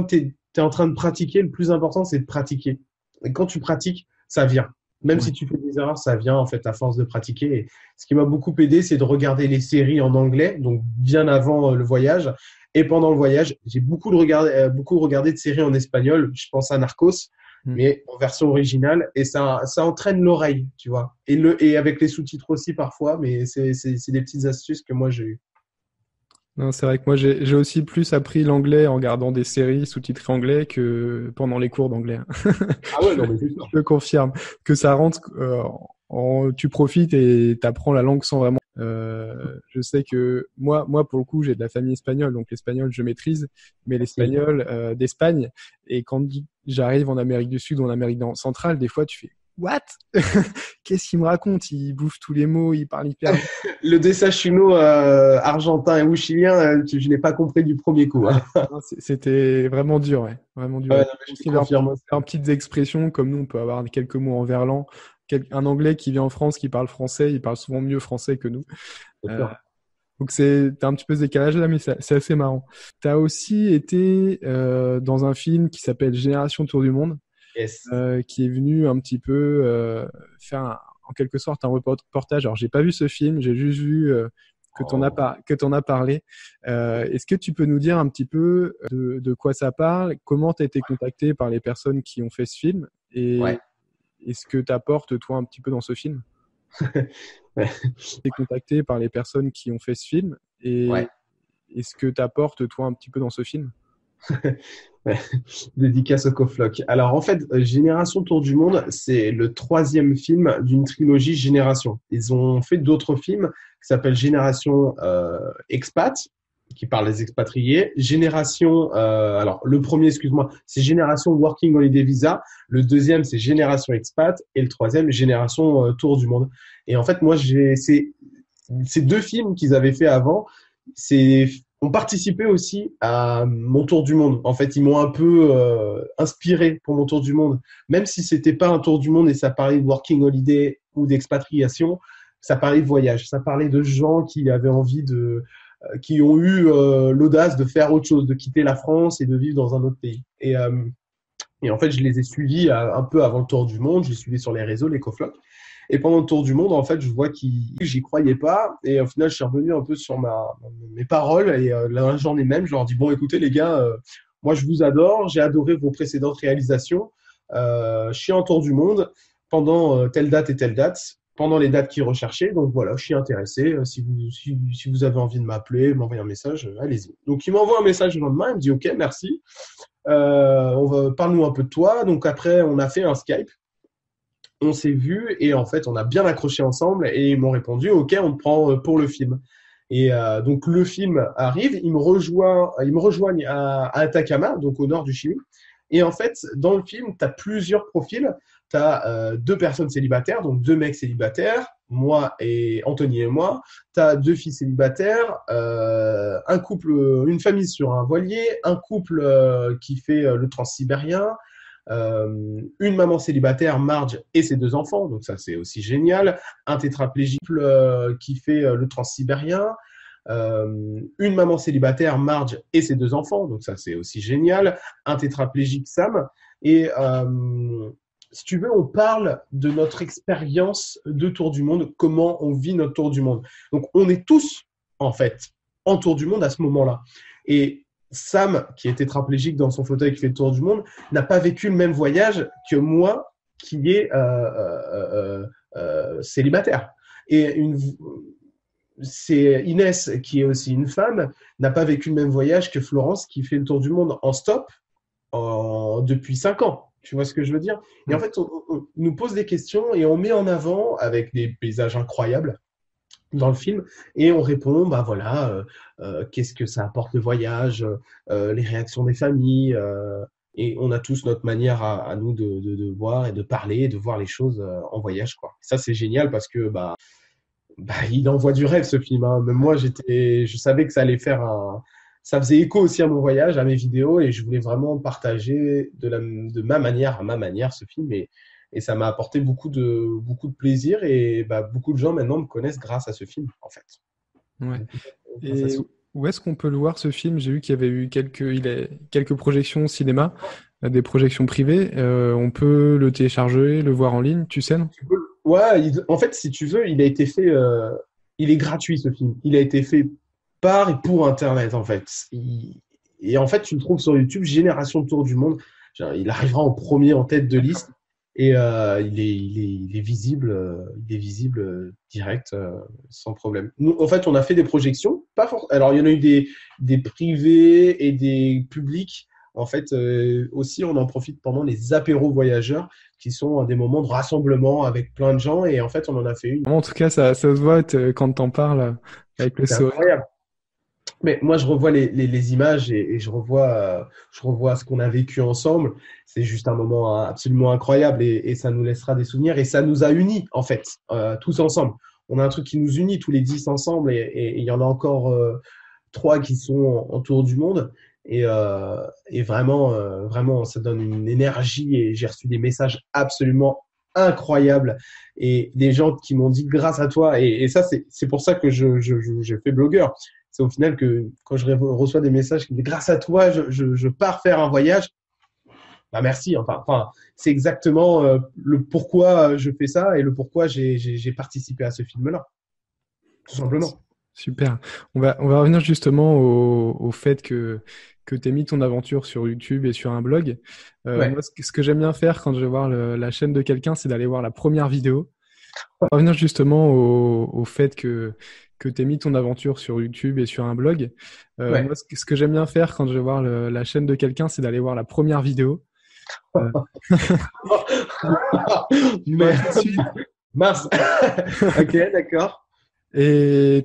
S2: t'es en train de pratiquer, le plus important, c'est de pratiquer. Et quand tu pratiques, ça vient. Même
S1: Ouais.
S2: si tu fais des erreurs, ça vient, en fait, à force de pratiquer. Et ce qui m'a beaucoup aidé, c'est de regarder les séries en anglais, donc bien avant le voyage. Et pendant le voyage, j'ai beaucoup regardé de séries en espagnol. Je pense à Narcos,
S1: Mm.
S2: mais en version originale. Et ça entraîne l'oreille, tu vois. Et avec les sous-titres aussi parfois, mais c'est des petites astuces que moi j'ai eues.
S1: Non, c'est vrai que moi j'ai aussi plus appris l'anglais en regardant des séries sous-titrées anglais que pendant les cours d'anglais.
S2: Ah ouais,
S1: Je,
S2: non, mais c'est
S1: je
S2: sûr.
S1: te confirme que ça rentre, tu profites et t'apprends la langue sans vraiment. Je sais que moi pour le coup j'ai de la famille espagnole, donc l'espagnol je maîtrise, mais
S2: Facile.
S1: l'espagnol d'Espagne. Et quand j'arrive en Amérique du Sud ou en Amérique centrale, des fois tu fais What? Qu'est-ce qu'il me raconte? Il bouffe tous les mots, il parle hyper vite.
S2: Le desayuno argentin ou chilien, je n'ai pas compris du premier coup, hein.
S1: Non, c'était vraiment dur, ouais. Vraiment dur.
S2: Ouais,
S1: Et
S2: non, mais je te
S1: aussi
S2: confirme.
S1: leurs petites expressions, comme nous, on peut avoir quelques mots en verlan. Un Anglais qui vient en France, qui parle français, il parle souvent mieux français que nous.
S2: C'est
S1: Euh,
S2: sûr.
S1: donc t'as un petit peu ce décalage là, mais c'est assez marrant. T'as aussi été dans un film qui s'appelle Génération Tour du Monde,
S2: Yes.
S1: qui est venu un petit peu faire en quelque sorte un reportage. Alors j'ai pas vu ce film, j'ai juste vu
S2: Oh.
S1: que t'en as parlé. Est-ce que tu peux nous dire un petit peu de quoi ça parle, comment tu as été contacté par les personnes qui ont fait ce film
S2: Ouais.
S1: et ce que t'apportes toi un petit peu dans ce film?
S2: Ouais.
S1: T'es contacté par les personnes qui ont fait ce film
S2: Ouais.
S1: et ce que t'apportes toi un petit peu dans ce film?
S2: Ouais. Dédicace au Cofloc. Alors, en fait, Génération Tour du Monde, c'est le troisième film d'une trilogie Génération. Ils ont fait d'autres films qui s'appellent Génération Expat, qui parle des expatriés. Génération, alors le premier, excuse-moi, c'est Génération Working Holiday Visa. Le deuxième, c'est Génération Expat. Et le troisième, Génération Tour du Monde. Et en fait, moi, ces deux films qu'ils avaient fait avant, c'est ont participé aussi à mon tour du monde. En fait, ils m'ont un peu inspiré pour mon tour du monde. Même si c'était pas un tour du monde et ça parlait de working holiday ou d'expatriation, ça parlait de voyage. Ça parlait de gens qui avaient envie qui ont eu l'audace de faire autre chose, de quitter la France et de vivre dans un autre pays. Et en fait, je les ai suivis un peu avant le tour du monde. Je les suivais sur les réseaux, les coflocs. Et pendant le tour du monde, en fait, je vois j'y croyais pas. Et au final, je suis revenu un peu sur mes paroles. Et la journée même, je leur dis, bon, écoutez, les gars, moi, je vous adore. J'ai adoré vos précédentes réalisations. Je suis en tour du monde pendant telle date et telle date, pendant les dates qu'ils recherchaient. Donc voilà, je suis intéressé. Si vous avez envie de m'appeler, m'envoyer un message, allez-y. Donc, il m'envoie un message le lendemain. Il me dit, OK, merci. Parle-nous un peu de toi. Donc après, on a fait un Skype. On s'est vu et en fait, on a bien accroché ensemble et ils m'ont répondu, OK, on te prend pour le film. Et donc, le film arrive, ils me rejoignent à Atacama, donc au nord du Chili. Et en fait, dans le film, tu as plusieurs profils. Tu as deux personnes célibataires, donc deux mecs célibataires, moi et Anthony et moi. Tu as deux filles célibataires, un couple, une famille sur un voilier, un couple qui fait le transsibérien, une maman célibataire, Marge, et ses deux enfants, donc ça c'est aussi génial, un tétraplégique qui fait le transsibérien, une maman célibataire, Marge, et ses deux enfants, donc ça c'est aussi génial, un tétraplégique, Sam, et si tu veux, on parle de notre expérience de tour du monde, comment on vit notre tour du monde. Donc on est tous, en fait, en tour du monde à ce moment-là. Et Sam, qui est tétraplégique dans son fauteuil, qui fait le tour du monde, n'a pas vécu le même voyage que moi, qui est célibataire. Et c'est Inès, qui est aussi une femme, n'a pas vécu le même voyage que Florence, qui fait le tour du monde en stop depuis 5 ans. Tu vois ce que je veux dire? Et en fait, on nous pose des questions et on met en avant, avec des paysages incroyables, dans le film, et on répond, bah voilà, qu'est-ce que ça apporte le voyage, les réactions des familles, et on a tous notre manière à nous de voir et de parler et de voir les choses en voyage, quoi. Ça, c'est génial parce que bah, il envoie du rêve, ce film, hein. Même moi, je savais que ça allait faire ça faisait écho aussi à mon voyage, à mes vidéos, et je voulais vraiment partager de ma manière, à ma manière, ce film, et ça m'a apporté beaucoup de plaisir, et bah, beaucoup de gens maintenant me connaissent grâce à ce film, en fait.
S1: Ouais. Et où est-ce qu'on peut le voir, ce film? J'ai vu qu'il y avait eu quelques projections au cinéma, des projections privées. On peut le télécharger, le voir en ligne, tu sais, non?
S2: Ouais, en fait, si tu veux, il a été fait, il est gratuit, ce film. Il a été fait par et pour Internet, en fait. Et en fait, tu le trouves sur YouTube, Génération Tour du Monde. Genre, il arrivera en premier en tête de liste. Et il est visible, direct, sans problème. Nous, en fait, on a fait des projections. Alors, il y en a eu des privés et des publics. En fait, aussi, on en profite pendant les apéros voyageurs, qui sont des moments de rassemblement avec plein de gens. Et en fait, on en a fait une.
S1: En tout cas, ça se voit quand t'en parles avec le
S2: C'est
S1: sourire.
S2: incroyable. Mais moi, je revois les images et je revois ce qu'on a vécu ensemble. C'est juste un moment absolument incroyable et ça nous laissera des souvenirs et ça nous a unis, en fait, tous ensemble. On a un truc qui nous unit, tous les 10 ensemble, et il y en a encore 3 qui sont en tour du monde. Et vraiment, vraiment, ça donne une énergie et j'ai reçu des messages absolument incroyables et des gens qui m'ont dit grâce à toi. Et ça, c'est pour ça que j'ai fait blogueur. C'est au final que quand je reçois des messages qui me disent grâce à toi, je pars faire un voyage. Bah merci. Enfin, c'est exactement le pourquoi je fais ça et le pourquoi j'ai participé à ce film-là, tout simplement.
S1: Super. On va revenir justement au fait que tu aies mis ton aventure sur YouTube et sur un blog.
S2: Ouais.
S1: Moi, ce que j'aime bien faire quand je vais voir la chaîne de quelqu'un, c'est d'aller voir la première vidéo. On va revenir justement au fait que tu aies mis ton aventure sur YouTube et sur un blog.
S2: Ouais.
S1: Moi, ce que j'aime bien faire quand je vais voir la chaîne de quelqu'un, c'est d'aller voir la première vidéo.
S2: Mais mince. Ok, d'accord.
S1: Et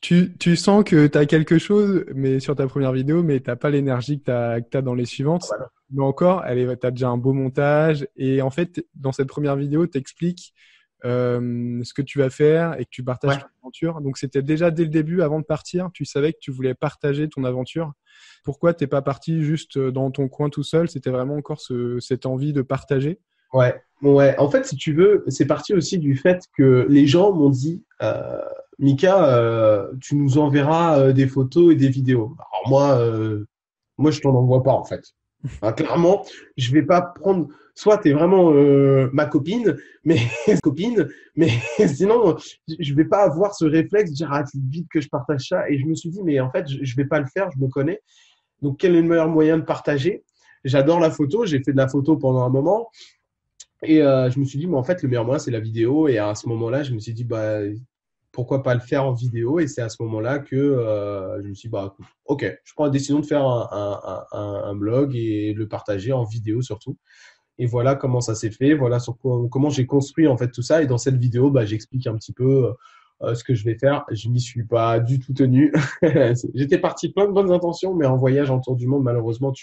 S1: tu sens que tu as quelque chose mais sur ta première vidéo, mais tu n'as pas l'énergie que tu as dans les suivantes.
S2: Voilà.
S1: Mais encore, tu as déjà un beau montage. Et en fait, dans cette première vidéo, tu expliques ce que tu vas faire et que tu partages ton aventure. Donc, c'était déjà dès le début, avant de partir, tu savais que tu voulais partager ton aventure. Pourquoi tu n'es pas parti juste dans ton coin tout seul? C'était vraiment encore cette envie de partager.
S2: Ouais. En fait, si tu veux, c'est parti aussi du fait que les gens m'ont dit Mika, tu nous enverras des photos et des vidéos. Alors moi, je t'en envoie pas, en fait. Enfin, clairement, je vais pas prendre. Soit tu es vraiment ma copine, mais sinon, je vais pas avoir ce réflexe de dire vite que je partage ça. Et je me suis dit, mais en fait, je vais pas le faire, je me connais. Donc, quel est le meilleur moyen de partager? J'adore la photo, j'ai fait de la photo pendant un moment. Et je me suis dit, mais en fait, le meilleur moyen, c'est la vidéo. Et à ce moment-là, je me suis dit, bah, pourquoi pas le faire en vidéo? Et c'est à ce moment-là que je me suis dit, bah, ok, je prends la décision de faire un blog et le partager en vidéo surtout. Et voilà comment ça s'est fait. Voilà comment j'ai construit en fait tout ça. Et dans cette vidéo, bah, j'explique un petit peu ce que je vais faire. Je m'y suis pas du tout tenu. J'étais parti plein de bonnes intentions, mais en voyage en tour du monde, malheureusement,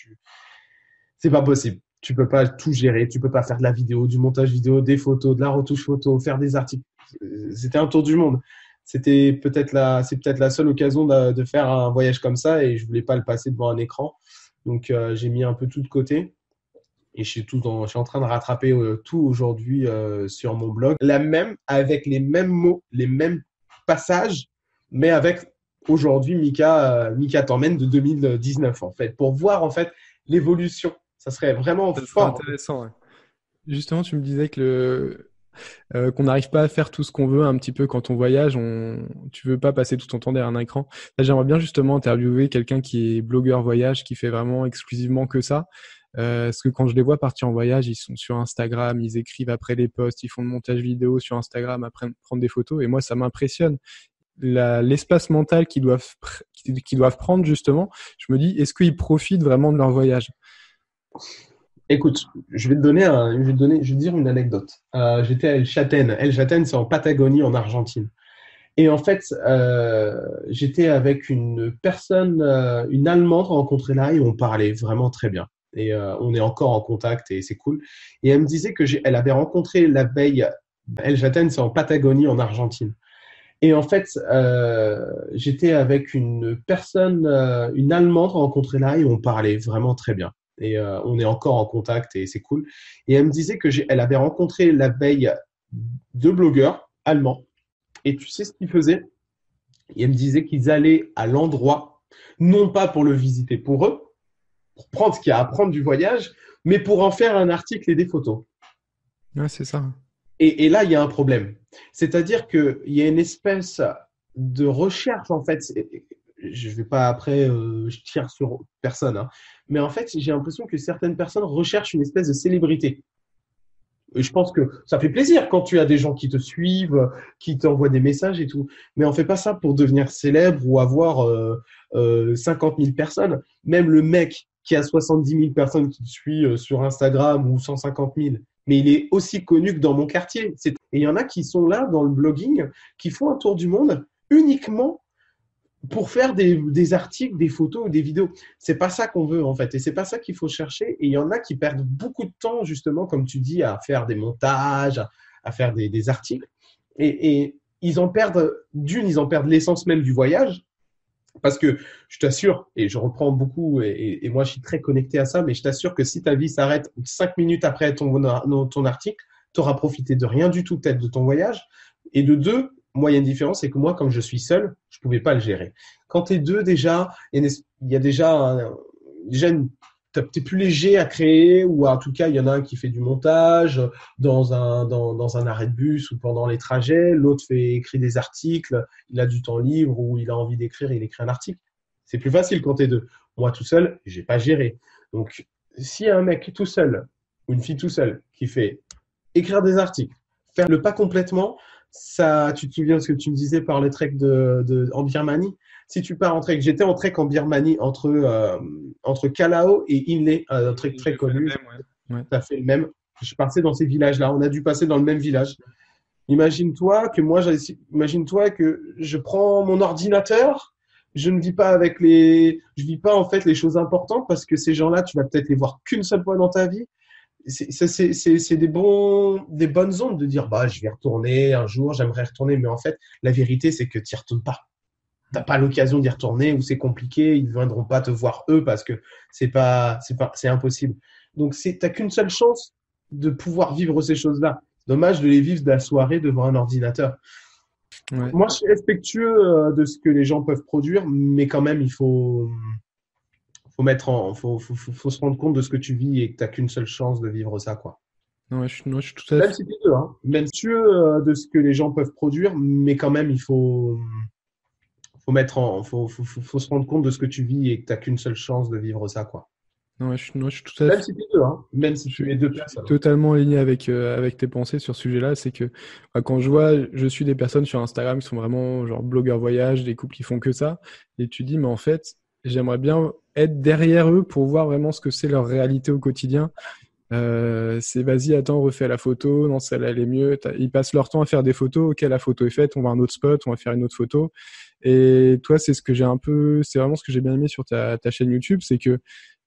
S2: C'est pas possible. Tu peux pas tout gérer. Tu peux pas faire de la vidéo, du montage vidéo, des photos, de la retouche photo, faire des articles. C'était un tour du monde. C'est peut-être la seule occasion de faire un voyage comme ça et je voulais pas le passer devant un écran. Donc, j'ai mis un peu tout de côté et je suis en train de rattraper tout aujourd'hui sur mon blog. Avec les mêmes mots, les mêmes passages, mais avec aujourd'hui Mika t'emmène de 2019 en fait, pour voir en fait l'évolution. Ça serait vraiment
S1: Ça serait
S2: fort.
S1: intéressant. Ouais. Justement, tu me disais qu'on n'arrive pas à faire tout ce qu'on veut un petit peu quand on voyage. Tu veux pas passer tout ton temps derrière un écran. Là, j'aimerais bien justement interviewer quelqu'un qui est blogueur voyage, qui fait vraiment exclusivement que ça. Parce que quand je les vois partir en voyage, ils sont sur Instagram, ils écrivent après les posts, ils font le montage vidéo sur Instagram après prendre des photos. Et moi, ça m'impressionne. L'espace mental qu'ils doivent prendre justement. Je me dis, est-ce qu'ils profitent vraiment de leur voyage?
S2: Écoute, je vais te dire une anecdote. J'étais à El Chaten. El Chaten, c'est en Patagonie, en Argentine. Et en fait, j'étais avec une personne, une Allemande rencontrée là, et on parlait vraiment très bien. Et on est encore en contact et c'est cool. Et elle me disait elle avait rencontré la veille, El Chaten, c'est en Patagonie, en Argentine. Et en fait, j'étais avec une personne, une Allemande rencontrée là, et on parlait vraiment très bien. Et on est encore en contact et c'est cool. Et elle me disait elle avait rencontré la veille deux blogueurs allemands. Et tu sais ce qu'ils faisaient? Et elle me disait qu'ils allaient à l'endroit, non pas pour le visiter pour eux, pour prendre ce qu'il y a à prendre du voyage, mais pour en faire un article et des photos.
S1: Ouais, c'est ça.
S2: Et là, il y a un problème. C'est-à-dire qu'il y a une espèce de recherche, en fait. Je vais pas après, je tire sur personne, hein. Mais en fait, j'ai l'impression que certaines personnes recherchent une espèce de célébrité. Et je pense que ça fait plaisir quand tu as des gens qui te suivent, qui t'envoient des messages et tout. Mais on fait pas ça pour devenir célèbre ou avoir 50 000 personnes. Même le mec qui a 70 000 personnes qui te suivent sur Instagram ou 150 000, mais il est aussi connu que dans mon quartier. Et il y en a qui sont là dans le blogging, qui font un tour du monde uniquement pour faire des articles, des photos ou des vidéos. C'est pas ça qu'on veut en fait, et c'est pas ça qu'il faut chercher. Et il y en a qui perdent beaucoup de temps justement, comme tu dis, à faire des montages, à faire des articles, et ils en perdent ils en perdent l'essence même du voyage. Parce que je t'assure, et je reprends beaucoup, et moi je suis très connecté à ça, mais je t'assure que si ta vie s'arrête 5 minutes après ton article, tu auras profité de rien du tout peut-être de ton voyage. Et de deux, moi il y a une différence, c'est que moi comme je suis seul, je pouvais pas le gérer. Quand tu es deux déjà, il y a t'es plus léger à créer, ou en tout cas il y en a un qui fait du montage dans un arrêt de bus ou pendant les trajets, l'autre écrit des articles, il a du temps libre ou il a envie d'écrire, il écrit un article. C'est plus facile quand t'es deux. Moi tout seul, j'ai pas géré. Donc s'il y a un mec tout seul ou une fille tout seul qui fait écrire des articles, faire le pas complètement, ça, tu te souviens de ce que tu me disais par les treks en Birmanie? Si tu pars en trek, j'étais en trek en Birmanie entre Kalao et Inle, un trek très connu.
S1: Ouais.
S2: Ça fait le même. Je passais dans ces villages-là. On a dû passer dans le même village. Imagine-toi que je prends mon ordinateur. Je ne vis pas je vis pas en fait les choses importantes parce que ces gens-là, tu vas peut-être les voir qu'une seule fois dans ta vie. C'est des bonnes ondes de dire, bah, je vais retourner un jour, j'aimerais retourner. Mais en fait, la vérité, c'est que tu n'y retournes pas. T'as pas l'occasion d'y retourner ou c'est compliqué, ils ne viendront pas te voir eux parce que c'est impossible. Donc t'as qu'une seule chance de pouvoir vivre ces choses-là. Dommage de les vivre de la soirée devant un ordinateur.
S1: Ouais.
S2: Moi, je suis respectueux de ce que les gens peuvent produire, mais quand même, il faut se rendre compte de ce que tu vis et que t'as qu'une seule chance de vivre ça, quoi.
S1: Non, je suis tout à
S2: Même
S1: fait.
S2: si t'es deux, hein. Même si de ce que les gens peuvent produire, mais quand même, il faut se rendre compte de ce que tu vis et que tu n'as qu'une seule chance de vivre ça, quoi.
S1: Non, je suis tout à
S2: Même
S1: fait.
S2: si tu es deux, hein. Même si
S1: Je
S2: tu
S1: suis
S2: es deux
S1: je suis
S2: personnes.
S1: totalement aligné avec tes pensées sur ce sujet-là. C'est que quand je suis des personnes sur Instagram qui sont vraiment genre blogueurs voyage, des couples qui font que ça, et tu dis, mais en fait, j'aimerais bien être derrière eux pour voir vraiment ce que c'est leur réalité au quotidien. C'est vas-y, attends, refais la photo, non, celle-là elle est mieux. Ils passent leur temps à faire des photos, ok, la photo est faite, on va à un autre spot, on va faire une autre photo. Et toi, c'est vraiment ce que j'ai bien aimé sur ta chaîne YouTube, c'est que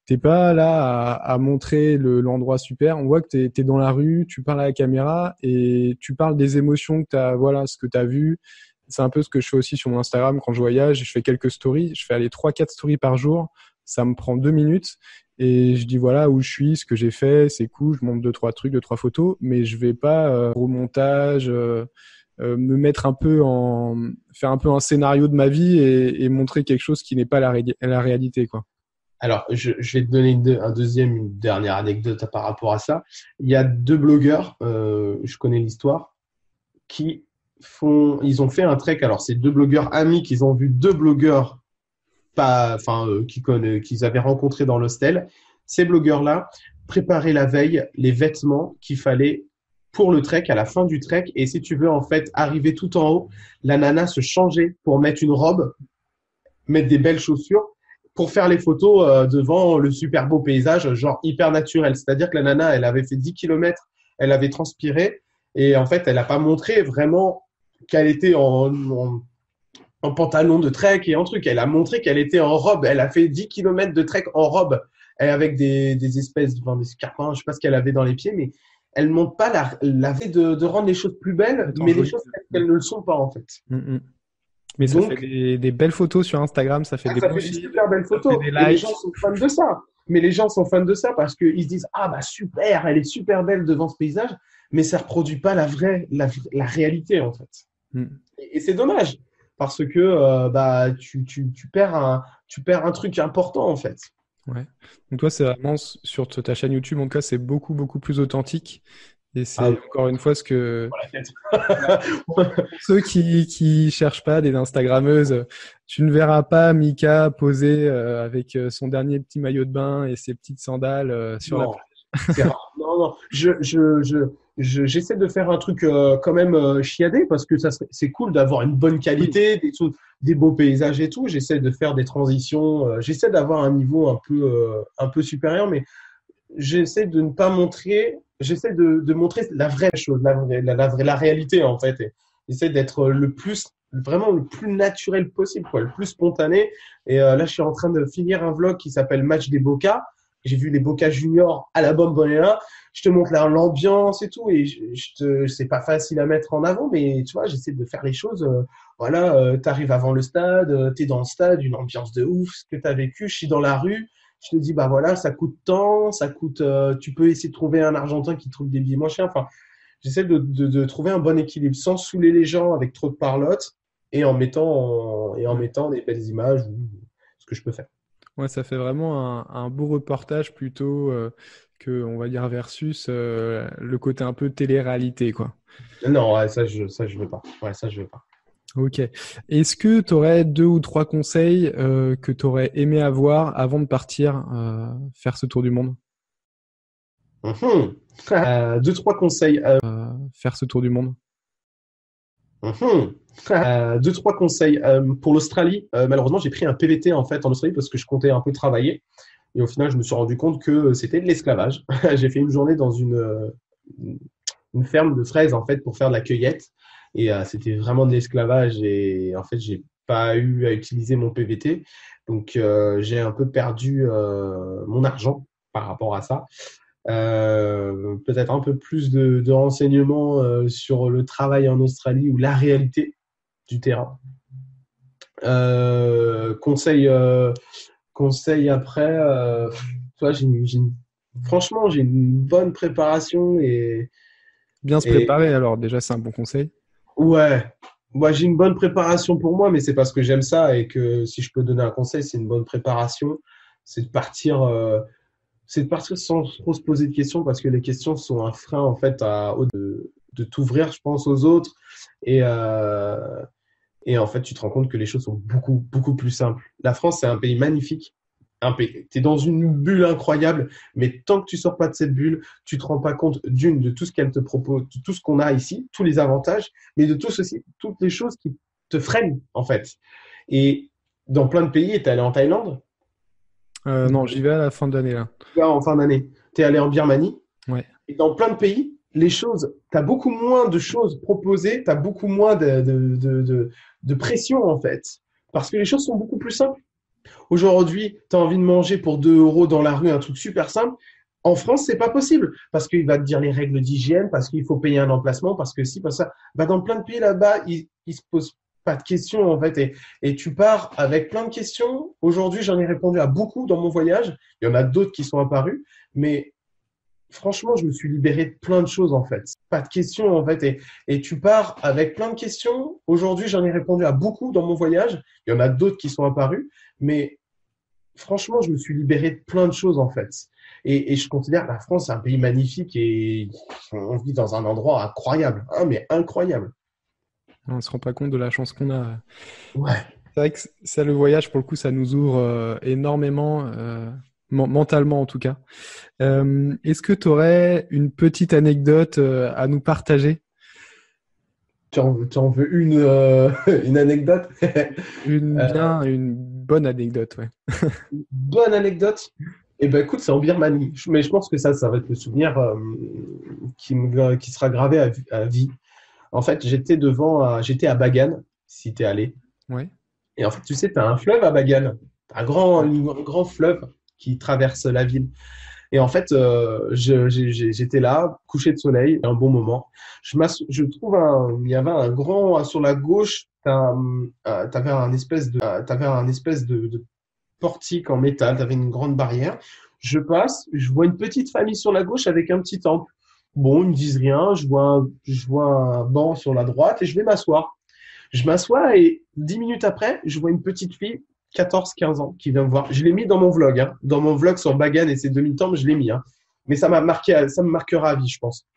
S1: T'es pas là à montrer l'endroit super. On voit que t'es dans la rue, tu parles à la caméra et tu parles des émotions que t'as, voilà, ce que t'as vu. C'est un peu ce que je fais aussi sur mon Instagram quand je voyage. Je fais quelques stories. Je fais aller 3-4 stories par jour. Ça me prend 2 minutes et je dis voilà où je suis, ce que j'ai fait, c'est cool. Je montre 2-3 trucs, 2-3 photos, mais je vais pas au montage, me mettre faire un peu un scénario de ma vie et montrer quelque chose qui n'est pas la réalité, quoi.
S2: Alors, je vais te donner une dernière anecdote par rapport à ça. Il y a deux blogueurs, je connais l'histoire, ils ont fait un trek. Alors, c'est deux blogueurs amis qu'ils ont vu deux blogueurs qu'ils avaient rencontrés dans l'hostel. Ces blogueurs-là préparaient la veille les vêtements qu'il fallait pour le trek, à la fin du trek. Et si tu veux, en fait, arriver tout en haut, la nana se changeait pour mettre une robe, mettre des belles chaussures, pour faire les photos devant le super beau paysage, genre hyper naturel. C'est-à-dire que la nana, elle avait fait 10 kilomètres, elle avait transpiré, et en fait, elle n'a pas montré vraiment qu'elle était en pantalon de trek et en truc. Elle a montré qu'elle était en robe. Elle a fait 10 kilomètres de trek en robe, et avec des espèces, des scarpins, je sais pas ce qu'elle avait dans les pieds, mais elle ne montre pas la fait de rendre les choses plus belles, mais les choses qu'elles ne le sont pas, en fait.
S1: Mm-mm. Mais ça fait des belles photos sur Instagram, ça fait
S2: des super belles photos. Et les gens sont fans de ça. Mais les gens sont fans de ça parce qu'ils se disent ah bah super, elle est super belle devant ce paysage, mais ça reproduit pas la réalité en fait. Et c'est dommage parce que tu perds un truc important en fait.
S1: Ouais. Donc toi c'est vraiment sur ta chaîne YouTube en tout cas c'est beaucoup beaucoup plus authentique. Et c'est encore une fois ce que pour ceux qui cherchent pas des Instagrammeuses, tu ne verras pas Mika poser avec son dernier petit maillot de bain et ses petites sandales sur la plage.
S2: C'est rare. Non. J'essaie de faire un truc quand même chiadé parce que c'est cool d'avoir une bonne qualité, des beaux paysages et tout. J'essaie de faire des transitions. J'essaie d'avoir un niveau un peu supérieur, mais j'essaie de ne pas montrer. J'essaie de montrer la vraie chose, la réalité en fait. Et j'essaie d'être vraiment le plus naturel possible, quoi, le plus spontané. Et là, je suis en train de finir un vlog qui s'appelle Match des Boca. J'ai vu les Boca Juniors à la Bombonera. Je te montre l'ambiance et tout. Et c'est pas facile à mettre en avant, mais tu vois, j'essaie de faire les choses. T'arrives avant le stade, t'es dans le stade, une ambiance de ouf, ce que t'as vécu. Je suis dans la rue. Je te dis, bah voilà, ça coûte tant, tu peux essayer de trouver un Argentin qui trouve des billets moins chers. Enfin, j'essaie de trouver un bon équilibre sans saouler les gens avec trop de parlotte et en mettant des belles images ou ce que je peux faire.
S1: Ouais, ça fait vraiment un beau reportage plutôt que, on va dire, versus le côté un peu télé-réalité, quoi.
S2: Non, ouais, ça, je veux pas. Ouais, ça, je veux pas.
S1: Ok. Est-ce que tu aurais 2 ou 3 conseils que tu aurais aimé avoir avant de partir faire ce tour du monde?
S2: 2-3 conseils.
S1: Faire ce tour du monde.
S2: 2-3 conseils. Pour l'Australie, malheureusement, j'ai pris un PVT en fait en Australie parce que je comptais un peu travailler. Et au final, je me suis rendu compte que c'était de l'esclavage. J'ai fait une journée dans une ferme de fraises en fait pour faire de la cueillette. Et c'était vraiment de l'esclavage. Et en fait, j'ai pas eu à utiliser mon PVT. Donc, j'ai un peu perdu mon argent par rapport à ça. Peut-être un peu plus de renseignements sur le travail en Australie ou la réalité du terrain. Conseil après, toi, franchement, j'ai une bonne préparation et
S1: bien se préparer. Alors déjà, c'est un bon conseil.
S2: Ouais, moi j'ai une bonne préparation pour moi, mais c'est parce que j'aime ça et que si je peux donner un conseil, c'est une bonne préparation, c'est de partir sans trop se poser de questions parce que les questions sont un frein en fait de t'ouvrir, je pense, aux autres et en fait tu te rends compte que les choses sont beaucoup beaucoup plus simples. La France, c'est un pays magnifique. T'es dans une bulle incroyable, mais tant que tu sors pas de cette bulle, tu te rends pas compte de tout ce qu'elle te propose, de tout ce qu'on a ici, tous les avantages, mais de toutes les choses qui te freinent en fait. Et dans plein de pays, t'es allé en Thaïlande?
S1: Non, j'y vais à la fin de l'année là.
S2: En fin d'année. T'es allé en Birmanie?
S1: Ouais.
S2: Et dans plein de pays, t'as beaucoup moins de choses proposées, t'as beaucoup moins de pression en fait, parce que les choses sont beaucoup plus simples. Aujourd'hui, tu as envie de manger pour 2 euros dans la rue un truc super simple. En France, c'est pas possible parce qu'il va te dire les règles d'hygiène, parce qu'il faut payer un emplacement, parce que si, parce que ça. Bah, dans plein de pays là-bas, ils se posent pas de questions en fait et tu pars avec plein de questions. Aujourd'hui, j'en ai répondu à beaucoup dans mon voyage. Il y en a d'autres qui sont apparus, mais franchement, je me suis libéré de plein de choses en fait. Pas de questions en fait et tu pars avec plein de questions. Aujourd'hui, j'en ai répondu à beaucoup dans mon voyage. Il y en a d'autres qui sont apparus, mais franchement, je me suis libéré de plein de choses en fait. Et je considère que la France, c'est un pays magnifique et on vit dans un endroit incroyable, hein, mais incroyable.
S1: On se rend pas compte de la chance qu'on a.
S2: Ouais.
S1: C'est vrai que ça, le voyage, pour le coup, ça nous ouvre énormément, mentalement en tout cas. Est-ce que tu aurais une petite anecdote à nous partager?
S2: Tu en veux une, une anecdote?
S1: Une bonne anecdote, ouais.
S2: Bonne anecdote. Eh ben écoute, c'est en Birmanie. Mais je pense que ça va être le souvenir qui sera gravé à vie. En fait, j'étais à Bagan, si t'es allé.
S1: Ouais.
S2: Et en fait, tu sais, tu as un fleuve à Bagan, un grand fleuve qui traverse la ville. Et en fait, j'étais là, couché de soleil, un bon moment. Je trouve il y avait un grand, sur la gauche, t'avais un espèce de portique en métal, t'avais une grande barrière. Je passe, je vois une petite famille sur la gauche avec un petit temple. Bon, ils me disent rien, je vois un banc sur la droite et je vais m'asseoir. Je m'assois et 10 minutes après, je vois une petite fille, 14-15 ans, qui vient me voir. Je l'ai mis dans mon vlog, hein. Dans mon vlog sur Bagan et ses demi-temps, je l'ai mis, hein. Mais ça me marquera à vie, je pense.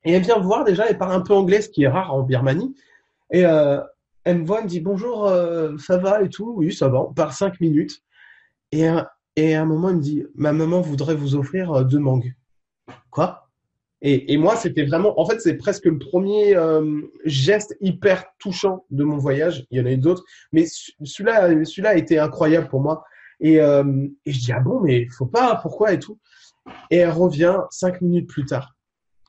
S2: Et elle vient me voir déjà, elle parle un peu anglais, ce qui est rare en Birmanie. Et elle me voit, elle me dit bonjour, ça va et tout. Oui, ça va. On parle 5 minutes. Et, euh, et à un moment, elle me dit, ma maman voudrait vous offrir 2 mangues. Quoi? Et moi, c'était vraiment, en fait, c'est presque le premier geste hyper touchant de mon voyage. Il y en a eu d'autres, mais celui-là a été incroyable pour moi. Et je dis, ah bon, mais faut pas, pourquoi et tout. Et elle revient 5 minutes plus tard.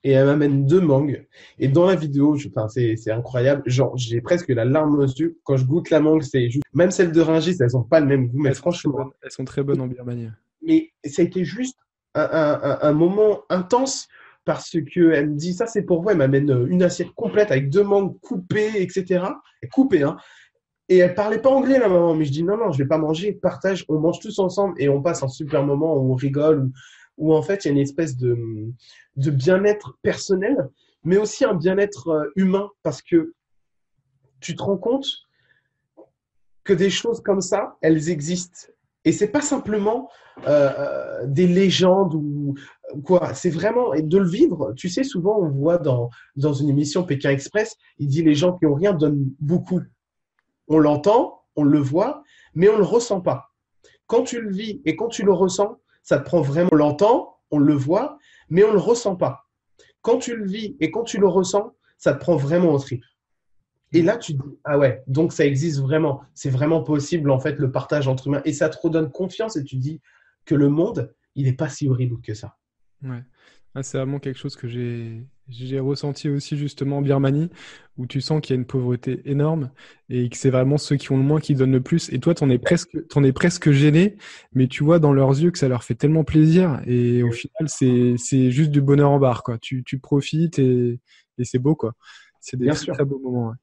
S2: Et elle m'amène 2 mangues. Et dans la vidéo, enfin, c'est incroyable. Genre, j'ai presque la larme aux yeux. Quand je goûte la mangue, c'est juste, même celles de Rungis, elles ont pas le même goût, mais franchement.
S1: Elles sont très bonnes en Birmanie.
S2: Mais ça a été juste un moment intense parce que elle me dit ça c'est pour vous, elle m'amène une assiette complète avec 2 mangues coupées, etc. Coupées, hein. Et elle parlait pas anglais la maman, mais je dis non non, je vais pas manger, partage, on mange tous ensemble et on passe un super moment où on rigole, où en fait il y a une espèce de bien-être personnel, mais aussi un bien-être humain parce que tu te rends compte que des choses comme ça, elles existent. Et c'est pas simplement des légendes ou quoi. C'est vraiment et de le vivre. Tu sais, souvent on voit dans une émission Pékin Express, il dit les gens qui ont rien donnent beaucoup. On l'entend, on le voit, mais on le ressent pas. Quand tu le vis et quand tu le ressens, ça te prend vraiment. On l'entend, on le voit, mais on le ressent pas. Quand tu le vis et quand tu le ressens, ça te prend vraiment au trip. Et là, tu te dis, ah ouais, donc ça existe vraiment. C'est vraiment possible, en fait, le partage entre humains. Et ça te redonne confiance et tu dis que le monde, il n'est pas si horrible que ça.
S1: Ouais. Ah, c'est vraiment quelque chose que j'ai ressenti aussi justement en Birmanie, où tu sens qu'il y a une pauvreté énorme et que c'est vraiment ceux qui ont le moins qui donnent le plus. Et toi, t'en es presque gêné, mais tu vois dans leurs yeux que ça leur fait tellement plaisir. Et au final, c'est juste du bonheur en barre, quoi. Tu profites et c'est beau, quoi. C'est des
S2: Bien
S1: très,
S2: sûr.
S1: très beaux moments, ouais.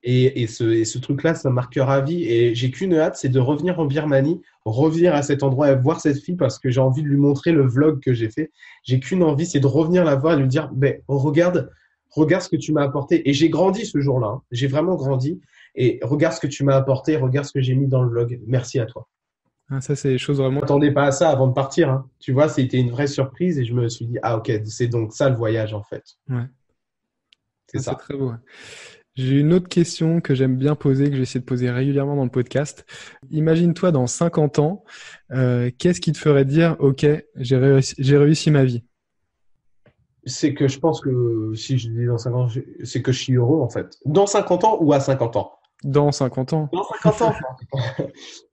S2: Et ce truc-là, ça marquera à vie. Et j'ai qu'une hâte, c'est de revenir en Birmanie, revenir à cet endroit et voir cette fille parce que j'ai envie de lui montrer le vlog que j'ai fait. J'ai qu'une envie, c'est de revenir la voir et lui dire, ben, regarde ce que tu m'as apporté. Et j'ai grandi ce jour-là, hein. J'ai vraiment grandi. Et regarde ce que tu m'as apporté, regarde ce que j'ai mis dans le vlog. Merci à toi.
S1: Ah, ça, c'est des choses vraiment.
S2: Je m'attendais pas à ça avant de partir, hein. Tu vois, c'était une vraie surprise et je me suis dit, ah ok, c'est donc ça le voyage en fait.
S1: Ouais.
S2: C'est
S1: Ah, c'est
S2: ça.
S1: très beau, ouais. J'ai une autre question que j'aime bien poser, que j'essaie de poser régulièrement dans le podcast. Imagine-toi dans 50 ans, qu'est-ce qui te ferait dire, OK, j'ai réussi ma vie?
S2: C'est que je pense que si je dis dans 50 ans, c'est que je suis heureux en fait. Dans 50 ans ou à 50 ans?
S1: Dans 50 ans.
S2: Dans 50 ans,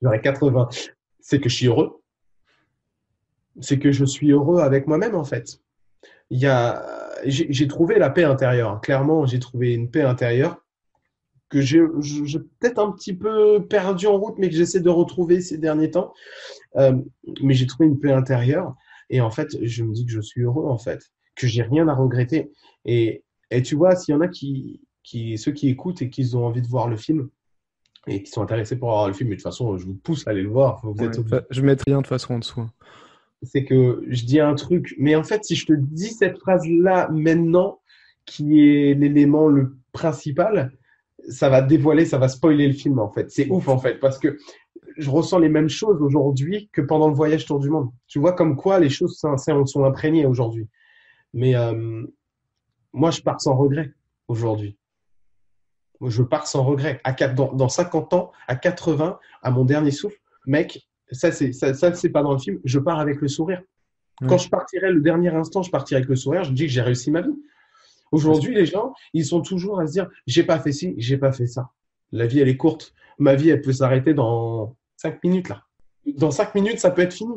S2: j'aurai 80. C'est que je suis heureux. C'est que je suis heureux avec moi-même en fait. J'ai trouvé la paix intérieure. Clairement, j'ai trouvé une paix intérieure. j'ai peut-être un petit peu perdu en route, mais que j'essaie de retrouver ces derniers temps. Euh, mais j'ai trouvé une paix intérieure. Et en fait, je me dis que je suis heureux, en fait, que j'ai rien à regretter. Et tu vois, s'il y en a ceux qui écoutent et qui ont envie de voir le film et qui sont intéressés pour voir le film, mais de toute façon, je vous pousse à aller le voir. Vous êtes obligés.
S1: Je mettrai rien de toute façon en dessous.
S2: C'est que je dis un truc, mais en fait, si je te dis cette phrase-là maintenant, qui est l'élément le principal, ça va dévoiler, ça va spoiler le film, en fait. C'est ouf, en fait, parce que je ressens les mêmes choses aujourd'hui que pendant le voyage tour du monde. Tu vois, comme quoi les choses sont imprégnées aujourd'hui. Mais moi, je pars sans regret aujourd'hui. Je pars sans regret. Dans 50 ans, à 80, à mon dernier souffle, mec, ça, c'est pas dans le film, je pars avec le sourire. Quand je partirai, le dernier instant, je partirai avec le sourire, je me dis que j'ai réussi ma vie. Aujourd'hui, les gens, ils sont toujours à se dire, j'ai pas fait ci, j'ai pas fait ça. La vie, elle est courte. Ma vie, elle peut s'arrêter dans 5 minutes, là. Dans 5 minutes, ça peut être fini.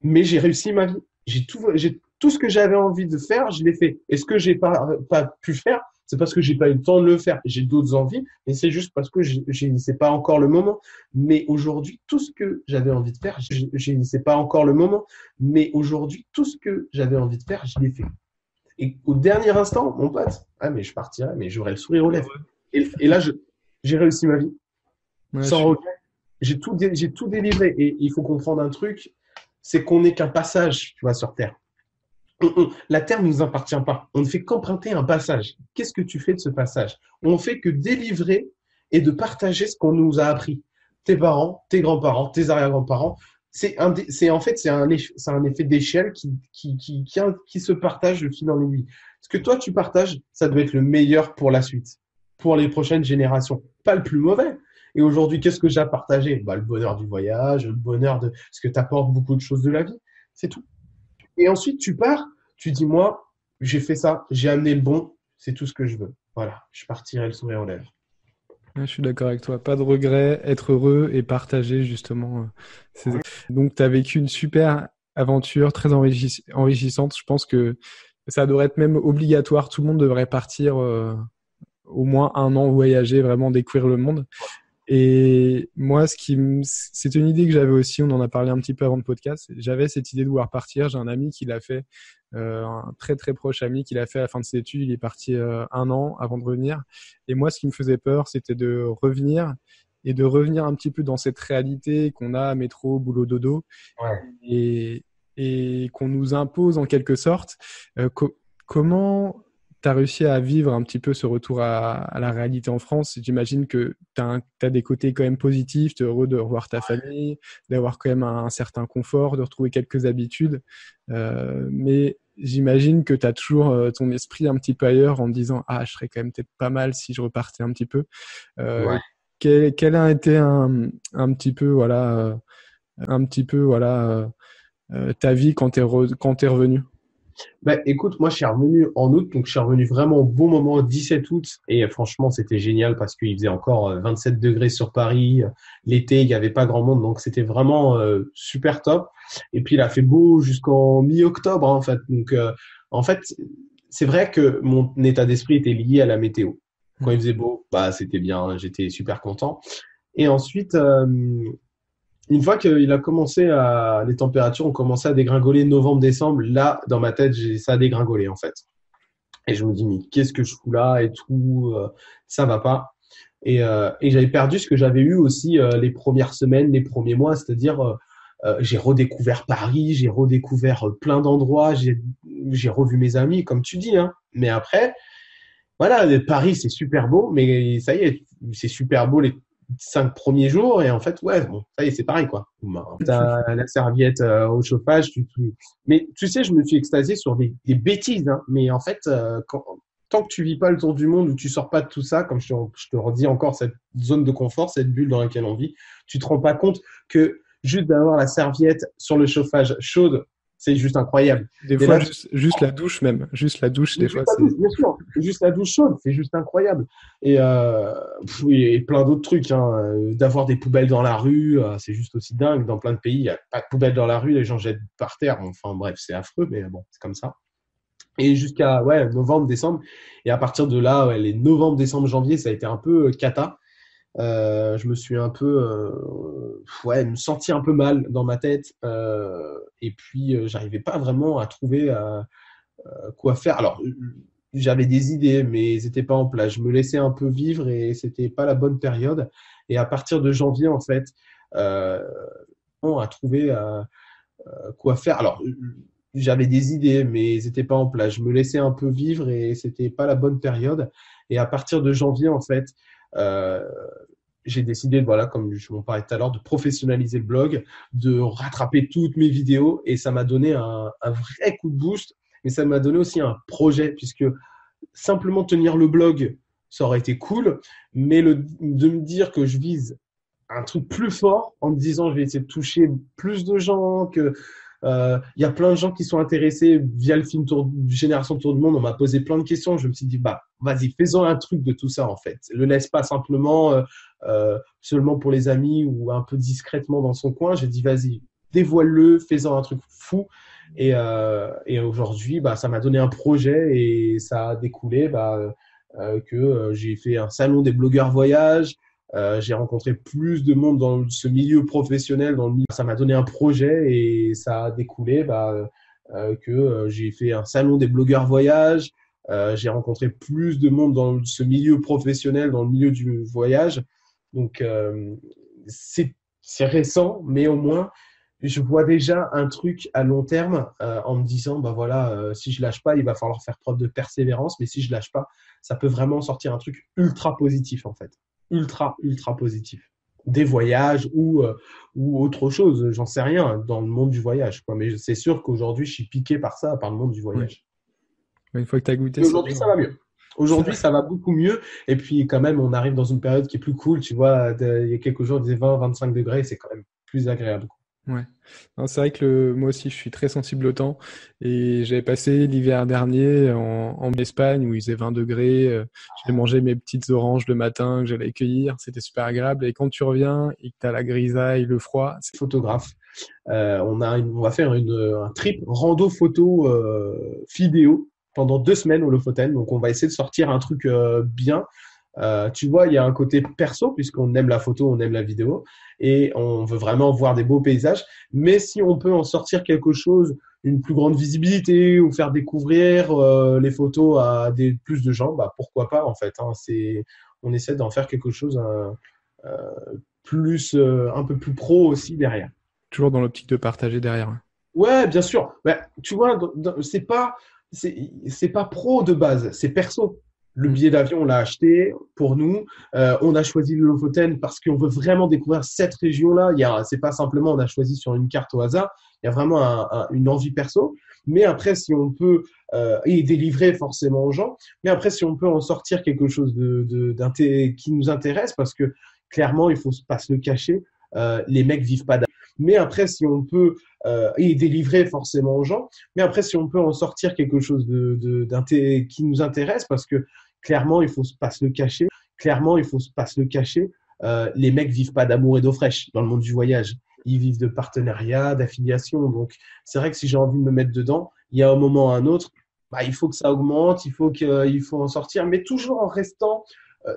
S2: Mais j'ai réussi ma vie. J'ai tout ce que j'avais envie de faire, je l'ai fait. Et ce que j'ai pas pu faire, c'est parce que j'ai pas eu le temps de le faire. J'ai d'autres envies, et c'est juste parce que c'est pas encore le moment. Mais aujourd'hui, tout ce que j'avais envie de faire, c'est pas encore le moment. Mais aujourd'hui, tout ce que j'avais envie de faire, je l'ai fait. Et au dernier instant, mon pote, mais je partirai, mais j'aurai le sourire aux lèvres. Et là, j'ai réussi ma vie. Sans regret. J'ai tout délivré. Et il faut comprendre un truc, c'est qu'on n'est qu'un passage, tu vois, sur Terre. La Terre ne nous appartient pas. On ne fait qu'emprunter un passage. Qu'est-ce que tu fais de ce passage? On ne fait que délivrer et de partager ce qu'on nous a appris. Tes parents, tes grands-parents, tes arrière-grands-parents. En fait un effet d'échelle qui se partage de fil en aiguille. Ce que toi tu partages, ça doit être le meilleur pour la suite, pour les prochaines générations, pas le plus mauvais. Et aujourd'hui, qu'est-ce que j'ai à partager? Le bonheur du voyage, le bonheur de ce que t'apporte beaucoup de choses de la vie, c'est tout. Et ensuite tu pars, tu dis moi j'ai fait ça, j'ai amené le bon, c'est tout ce que je veux. Voilà, je partirai le sourire aux lèvres.
S1: Je suis d'accord avec toi. Pas de regret, être heureux et partager justement. Donc, tu as vécu une super aventure, très enrichissante. Je pense que ça devrait être même obligatoire. Tout le monde devrait partir au moins 1 an voyager, vraiment découvrir le monde. Et moi, c'est une idée que j'avais aussi. On en a parlé un petit peu avant le podcast. J'avais cette idée de vouloir partir. J'ai un ami qui l'a fait, un très très proche ami qui l'a fait à la fin de ses études. Il est parti 1 an avant de revenir. Et moi, ce qui me faisait peur, c'était de revenir et de revenir un petit peu dans cette réalité qu'on a, métro, boulot, dodo, et qu'on nous impose en quelque sorte. Comment tu as réussi à vivre un petit peu ce retour à la réalité en France? J'imagine que tu as des côtés quand même positifs, tu es heureux de revoir ta famille, d'avoir quand même un certain confort, de retrouver quelques habitudes. Mais j'imagine que tu as toujours ton esprit un petit peu ailleurs en te disant « Ah, je serais quand même peut-être pas mal si je repartais un petit peu. » Quel a été un petit peu, voilà, ta vie quand tu es revenu?
S2: Écoute, moi je suis revenu en août, donc je suis revenu vraiment au bon moment, 17 août, et franchement c'était génial parce qu'il faisait encore 27 degrés sur Paris, l'été il n'y avait pas grand monde, donc c'était vraiment super top. Et puis il a fait beau jusqu'en mi-octobre en fait, donc en fait c'est vrai que mon état d'esprit était lié à la météo. Quand il faisait beau, c'était bien, j'étais super content. Et ensuite une fois qu'il a commencé les températures ont commencé à dégringoler novembre-décembre, là, dans ma tête, ça a dégringolé, en fait. Et je me dis, mais qu'est-ce que je fous là et tout, ça va pas. Et j'avais perdu ce que j'avais eu aussi les premières semaines, les premiers mois, c'est-à-dire, j'ai redécouvert Paris, j'ai redécouvert plein d'endroits, j'ai revu mes amis, comme tu dis, hein. Mais après, voilà, Paris, c'est super beau, mais ça y est, c'est super beau les 5 premiers jours et en fait ça y est c'est pareil quoi. T'as la serviette au chauffage, mais tu sais je me suis extasié sur des bêtises hein, mais en fait tant que tu vis pas le tour du monde ou tu sors pas de tout ça, comme je te redis encore, cette zone de confort, cette bulle dans laquelle on vit, tu te rends pas compte que juste d'avoir la serviette sur le chauffage chaude, c'est juste incroyable.
S1: Des fois, juste la douche même. Juste la douche, des fois, c'est...
S2: Bien sûr, juste la douche chaude, c'est juste incroyable. Et plein d'autres trucs. Hein. D'avoir des poubelles dans la rue, c'est juste aussi dingue. Dans plein de pays, il n'y a pas de poubelles dans la rue, les gens jettent par terre. Enfin bref, c'est affreux, mais bon, c'est comme ça. Et jusqu'à novembre, décembre. Et à partir de là, les novembre, décembre, janvier, ça a été un peu cata. Je me suis un peu me senti un peu mal dans ma tête. Et puis j'arrivais pas vraiment à trouver quoi faire. Alors j'avais des idées, mais elles n'étaient pas en place. Je me laissais un peu vivre et c'était pas la bonne période. Et à partir de janvier, en fait, euh, on a trouvé quoi faire. Alors j'avais des idées, mais elles n'étaient pas en place. Je me laissais un peu vivre et c'était pas la bonne période. Et à partir de janvier, en fait, euh, j'ai décidé, voilà, comme je m'en parlais tout à l'heure, de professionnaliser le blog, de rattraper toutes mes vidéos et ça m'a donné un vrai coup de boost. Mais ça m'a donné aussi un projet puisque simplement tenir le blog, ça aurait été cool, mais de me dire que je vise un truc plus fort en me disant je vais essayer de toucher plus de gens, que il y a plein de gens qui sont intéressés via le film Génération Tour du Monde. On m'a posé plein de questions. Je me suis dit, bah, vas-y, fais-en un truc de tout ça, en fait. Le laisse pas simplement seulement pour les amis ou un peu discrètement dans son coin. J'ai dit, vas-y, dévoile-le, fais-en un truc fou. Et aujourd'hui, bah, ça m'a donné un projet et ça a découlé que j'ai fait un salon des blogueurs voyage. J'ai rencontré plus de monde dans ce milieu professionnel, ça m'a donné un projet et ça a découlé que j'ai fait un salon des blogueurs voyage. J'ai rencontré plus de monde dans ce milieu professionnel, dans le milieu du voyage. Donc c'est récent, mais au moins je vois déjà un truc à long terme en me disant bah voilà, si je lâche pas, il va falloir faire preuve de persévérance, mais si je lâche pas, ça peut vraiment sortir un truc ultra positif en fait, ultra positif. Des voyages ou autre chose, j'en sais rien dans le monde du voyage, quoi. Mais c'est sûr qu'aujourd'hui, je suis piqué par ça, par le monde du voyage.
S1: Une fois que tu as goûté,
S2: Et aujourd'hui, ça va mieux. Aujourd'hui, ça va beaucoup mieux. Et puis, quand même, on arrive dans une période qui est plus cool. Tu vois, il y a quelques jours, il faisait 20-25 degrés. C'est quand même plus agréable.
S1: Ouais. Non, c'est vrai que moi aussi, je suis très sensible au temps. Et j'avais passé l'hiver dernier en Espagne où il faisait 20 degrés. J'ai mangé mes petites oranges le matin que j'allais cueillir. C'était super agréable. Et quand tu reviens et que tu as la grisaille, le froid, c'est
S2: Photographe. On va faire un trip rando photo vidéo pendant 2 semaines au Lofoten. Donc, on va essayer de sortir un truc bien. Tu vois, il y a un côté perso, puisqu'on aime la photo, on aime la vidéo, et on veut vraiment voir des beaux paysages. Mais si on peut en sortir quelque chose, une plus grande visibilité, ou faire découvrir les photos à plus de gens, bah, pourquoi pas, en fait, hein. On essaie d'en faire quelque chose un peu plus pro aussi derrière.
S1: toujours dans l'optique de partager derrière.
S2: Ouais, bien sûr. Bah, tu vois, c'est pas pro de base, c'est perso. Le billet d'avion, on l'a acheté pour nous. On a choisi le Lofoten parce qu'on veut vraiment découvrir cette région-là. C'est pas simplement on a choisi sur une carte au hasard. Il y a vraiment une envie perso. Mais après, si on peut et délivrer forcément aux gens. Mais après, si on peut en sortir quelque chose qui nous intéresse, parce que clairement, il faut pas se le cacher. Les mecs vivent pas. Mais après, si on peut et délivrer forcément aux gens. Mais après, si on peut en sortir quelque chose qui nous intéresse, parce que clairement, il faut pas se le cacher. Clairement, il faut pas se le cacher. Les mecs vivent pas d'amour et d'eau fraîche dans le monde du voyage. Ils vivent de partenariat, d'affiliation. Donc, c'est vrai que si j'ai envie de me mettre dedans, il y a un moment ou un autre, bah, il faut que ça augmente, il faut en sortir, mais toujours en restant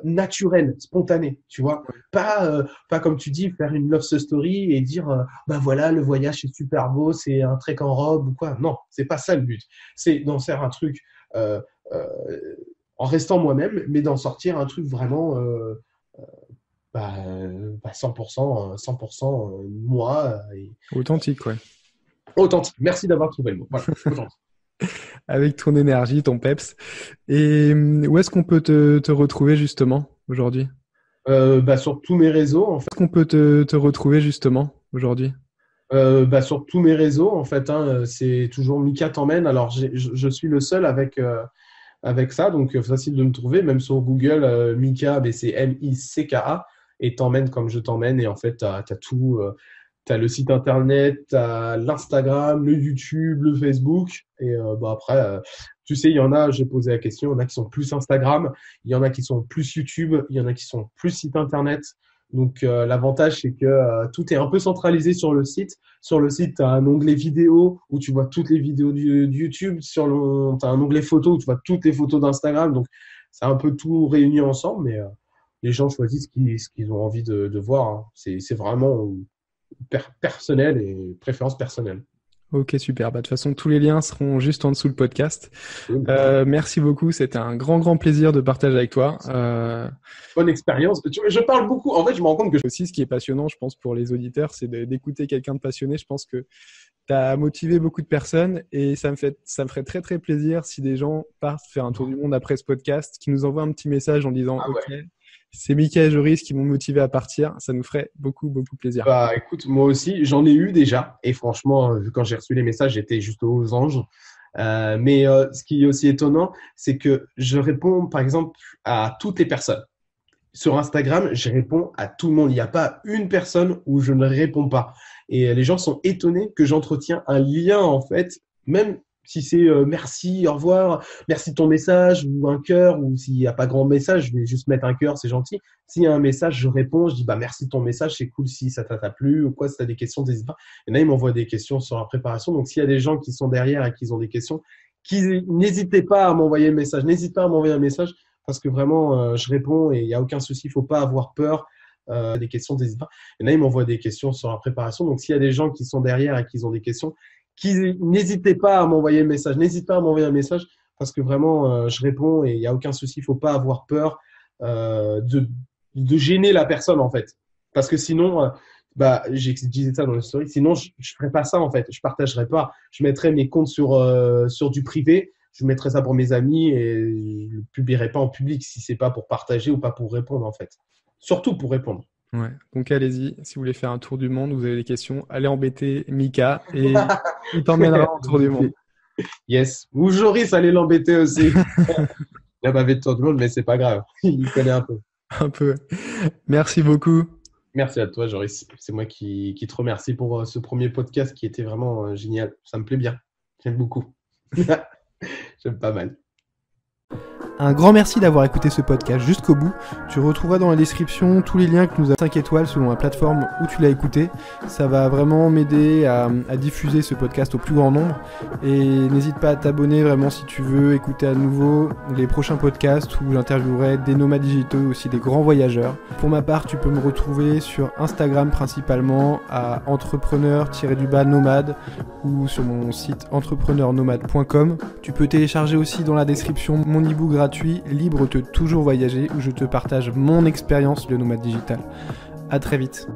S2: naturel, spontané, tu vois. Pas comme tu dis, faire une love story et dire, bah voilà, le voyage c'est super beau, c'est un trek en robe ou quoi. Non, c'est pas ça le but. C'est d'en faire un truc euh, euh, en restant moi-même, mais d'en sortir un truc vraiment 100% moi et
S1: Authentique, ouais.
S2: authentique. Merci d'avoir trouvé le mot. Voilà, authentique.
S1: Avec ton énergie, ton peps. Et où est-ce qu'on peut te retrouver justement aujourd'hui?
S2: Sur tous mes réseaux, en fait.
S1: Où est-ce qu'on peut te retrouver justement aujourd'hui?
S2: Sur tous mes réseaux, en fait, hein, c'est toujours Mika t'emmène. Alors, je suis le seul avec ça, donc facile de me trouver. Même sur Google, Mika, c'est Micka, et t'emmène comme je t'emmène. Et en fait, t'as tout. T'as le site internet, t'as l'Instagram, le YouTube, le Facebook. Et après, tu sais, il y en a, j'ai posé la question, il y en a qui sont plus Instagram, il y en a qui sont plus YouTube, il y en a qui sont plus site internet. Donc l'avantage, c'est que tout est un peu centralisé sur le site. Sur le site, tu as un onglet vidéo où tu vois toutes les vidéos du YouTube. Tu as un onglet photos où tu vois toutes les photos d'Instagram. Donc c'est un peu tout réuni ensemble, mais les gens choisissent ce qu'ils ont envie de voir, hein. C'est vraiment personnel et préférence personnelle.
S1: Ok, super. Bah, de toute façon, tous les liens seront juste en dessous le podcast.
S2: Cool.
S1: Merci beaucoup. C'était un grand plaisir de partager avec toi.
S2: Bonne expérience. Je parle beaucoup. En fait, je me rends compte que
S1: Aussi, ce qui est passionnant, je pense, pour les auditeurs, c'est d'écouter quelqu'un de passionné. Je pense que tu as motivé beaucoup de personnes et ça me ferait très plaisir si des gens partent faire un tour du monde après ce podcast, qui nous envoient un petit message en disant
S2: Ah ouais.
S1: Ok, c'est Mika et Joris qui m'ont motivé à partir. Ça nous ferait beaucoup plaisir.
S2: Bah, écoute, moi aussi, j'en ai eu déjà. Et franchement, quand j'ai reçu les messages, j'étais juste aux anges. Mais ce qui est aussi étonnant, c'est que je réponds, par exemple, à toutes les personnes. Sur Instagram, je réponds à tout le monde. Il n'y a pas une personne où je ne réponds pas. Et les gens sont étonnés que j'entretiens un lien, en fait, même si c'est merci, au revoir, merci de ton message, ou un cœur, ou s'il n'y a pas grand message, je vais juste mettre un cœur, c'est gentil. S'il y a un message, je réponds, je dis bah merci de ton message, c'est cool si ça t'a plu, ou quoi, si tu as des questions, n'hésite pas. Et là, ils m'envoient des questions sur la préparation. Donc, s'il y a des gens qui sont derrière et qui ont des questions, n'hésitez pas à m'envoyer un message, n'hésite pas à m'envoyer un message. Parce que vraiment, je réponds et il n'y a aucun souci. Il ne faut pas avoir peur des questions, n'hésite pas. Et là, ils m'envoient des questions sur la préparation. Donc, s'il y a des gens qui sont derrière et qui ont des questions, n'hésitez pas à m'envoyer un message. N'hésite pas à m'envoyer un message parce que vraiment, je réponds et il n'y a aucun souci. Il ne faut pas avoir peur de gêner la personne, en fait. Parce que sinon, j'ai disais ça dans le story, sinon, je ne ferais pas ça, en fait. Je ne partagerais pas. Je mettrais mes comptes sur du privé. Je mettrai ça pour mes amis et je ne le publierai pas en public si c'est pas pour partager ou pas pour répondre, en fait. Surtout pour répondre.
S1: Ouais. Donc allez-y, si vous voulez faire un tour du monde, vous avez des questions, allez embêter Mika et il t'emmènera en tour du monde.
S2: Yes. Ou Joris, allez l'embêter aussi. Il a pas fait de tour du monde, mais c'est pas grave. Il connaît un peu.
S1: Un peu. Merci beaucoup.
S2: Merci à toi, Joris. C'est moi qui te remercie pour ce premier podcast qui était vraiment génial. Ça me plaît bien. J'aime beaucoup. J'aime pas mal.
S1: Un grand merci d'avoir écouté ce podcast jusqu'au bout. Tu retrouveras dans la description tous les liens que nous avons 5 étoiles selon la plateforme où tu l'as écouté. Ça va vraiment m'aider à diffuser ce podcast au plus grand nombre. Et n'hésite pas à t'abonner vraiment si tu veux écouter à nouveau les prochains podcasts où j'interviewerai des nomades digitaux et aussi des grands voyageurs. Pour ma part, tu peux me retrouver sur Instagram principalement à entrepreneur-nomade ou sur mon site entrepreneurnomade.com. Tu peux télécharger aussi dans la description mon e-book gratuit Libre de toujours voyager où je te partage mon expérience de nomade digital. À très vite.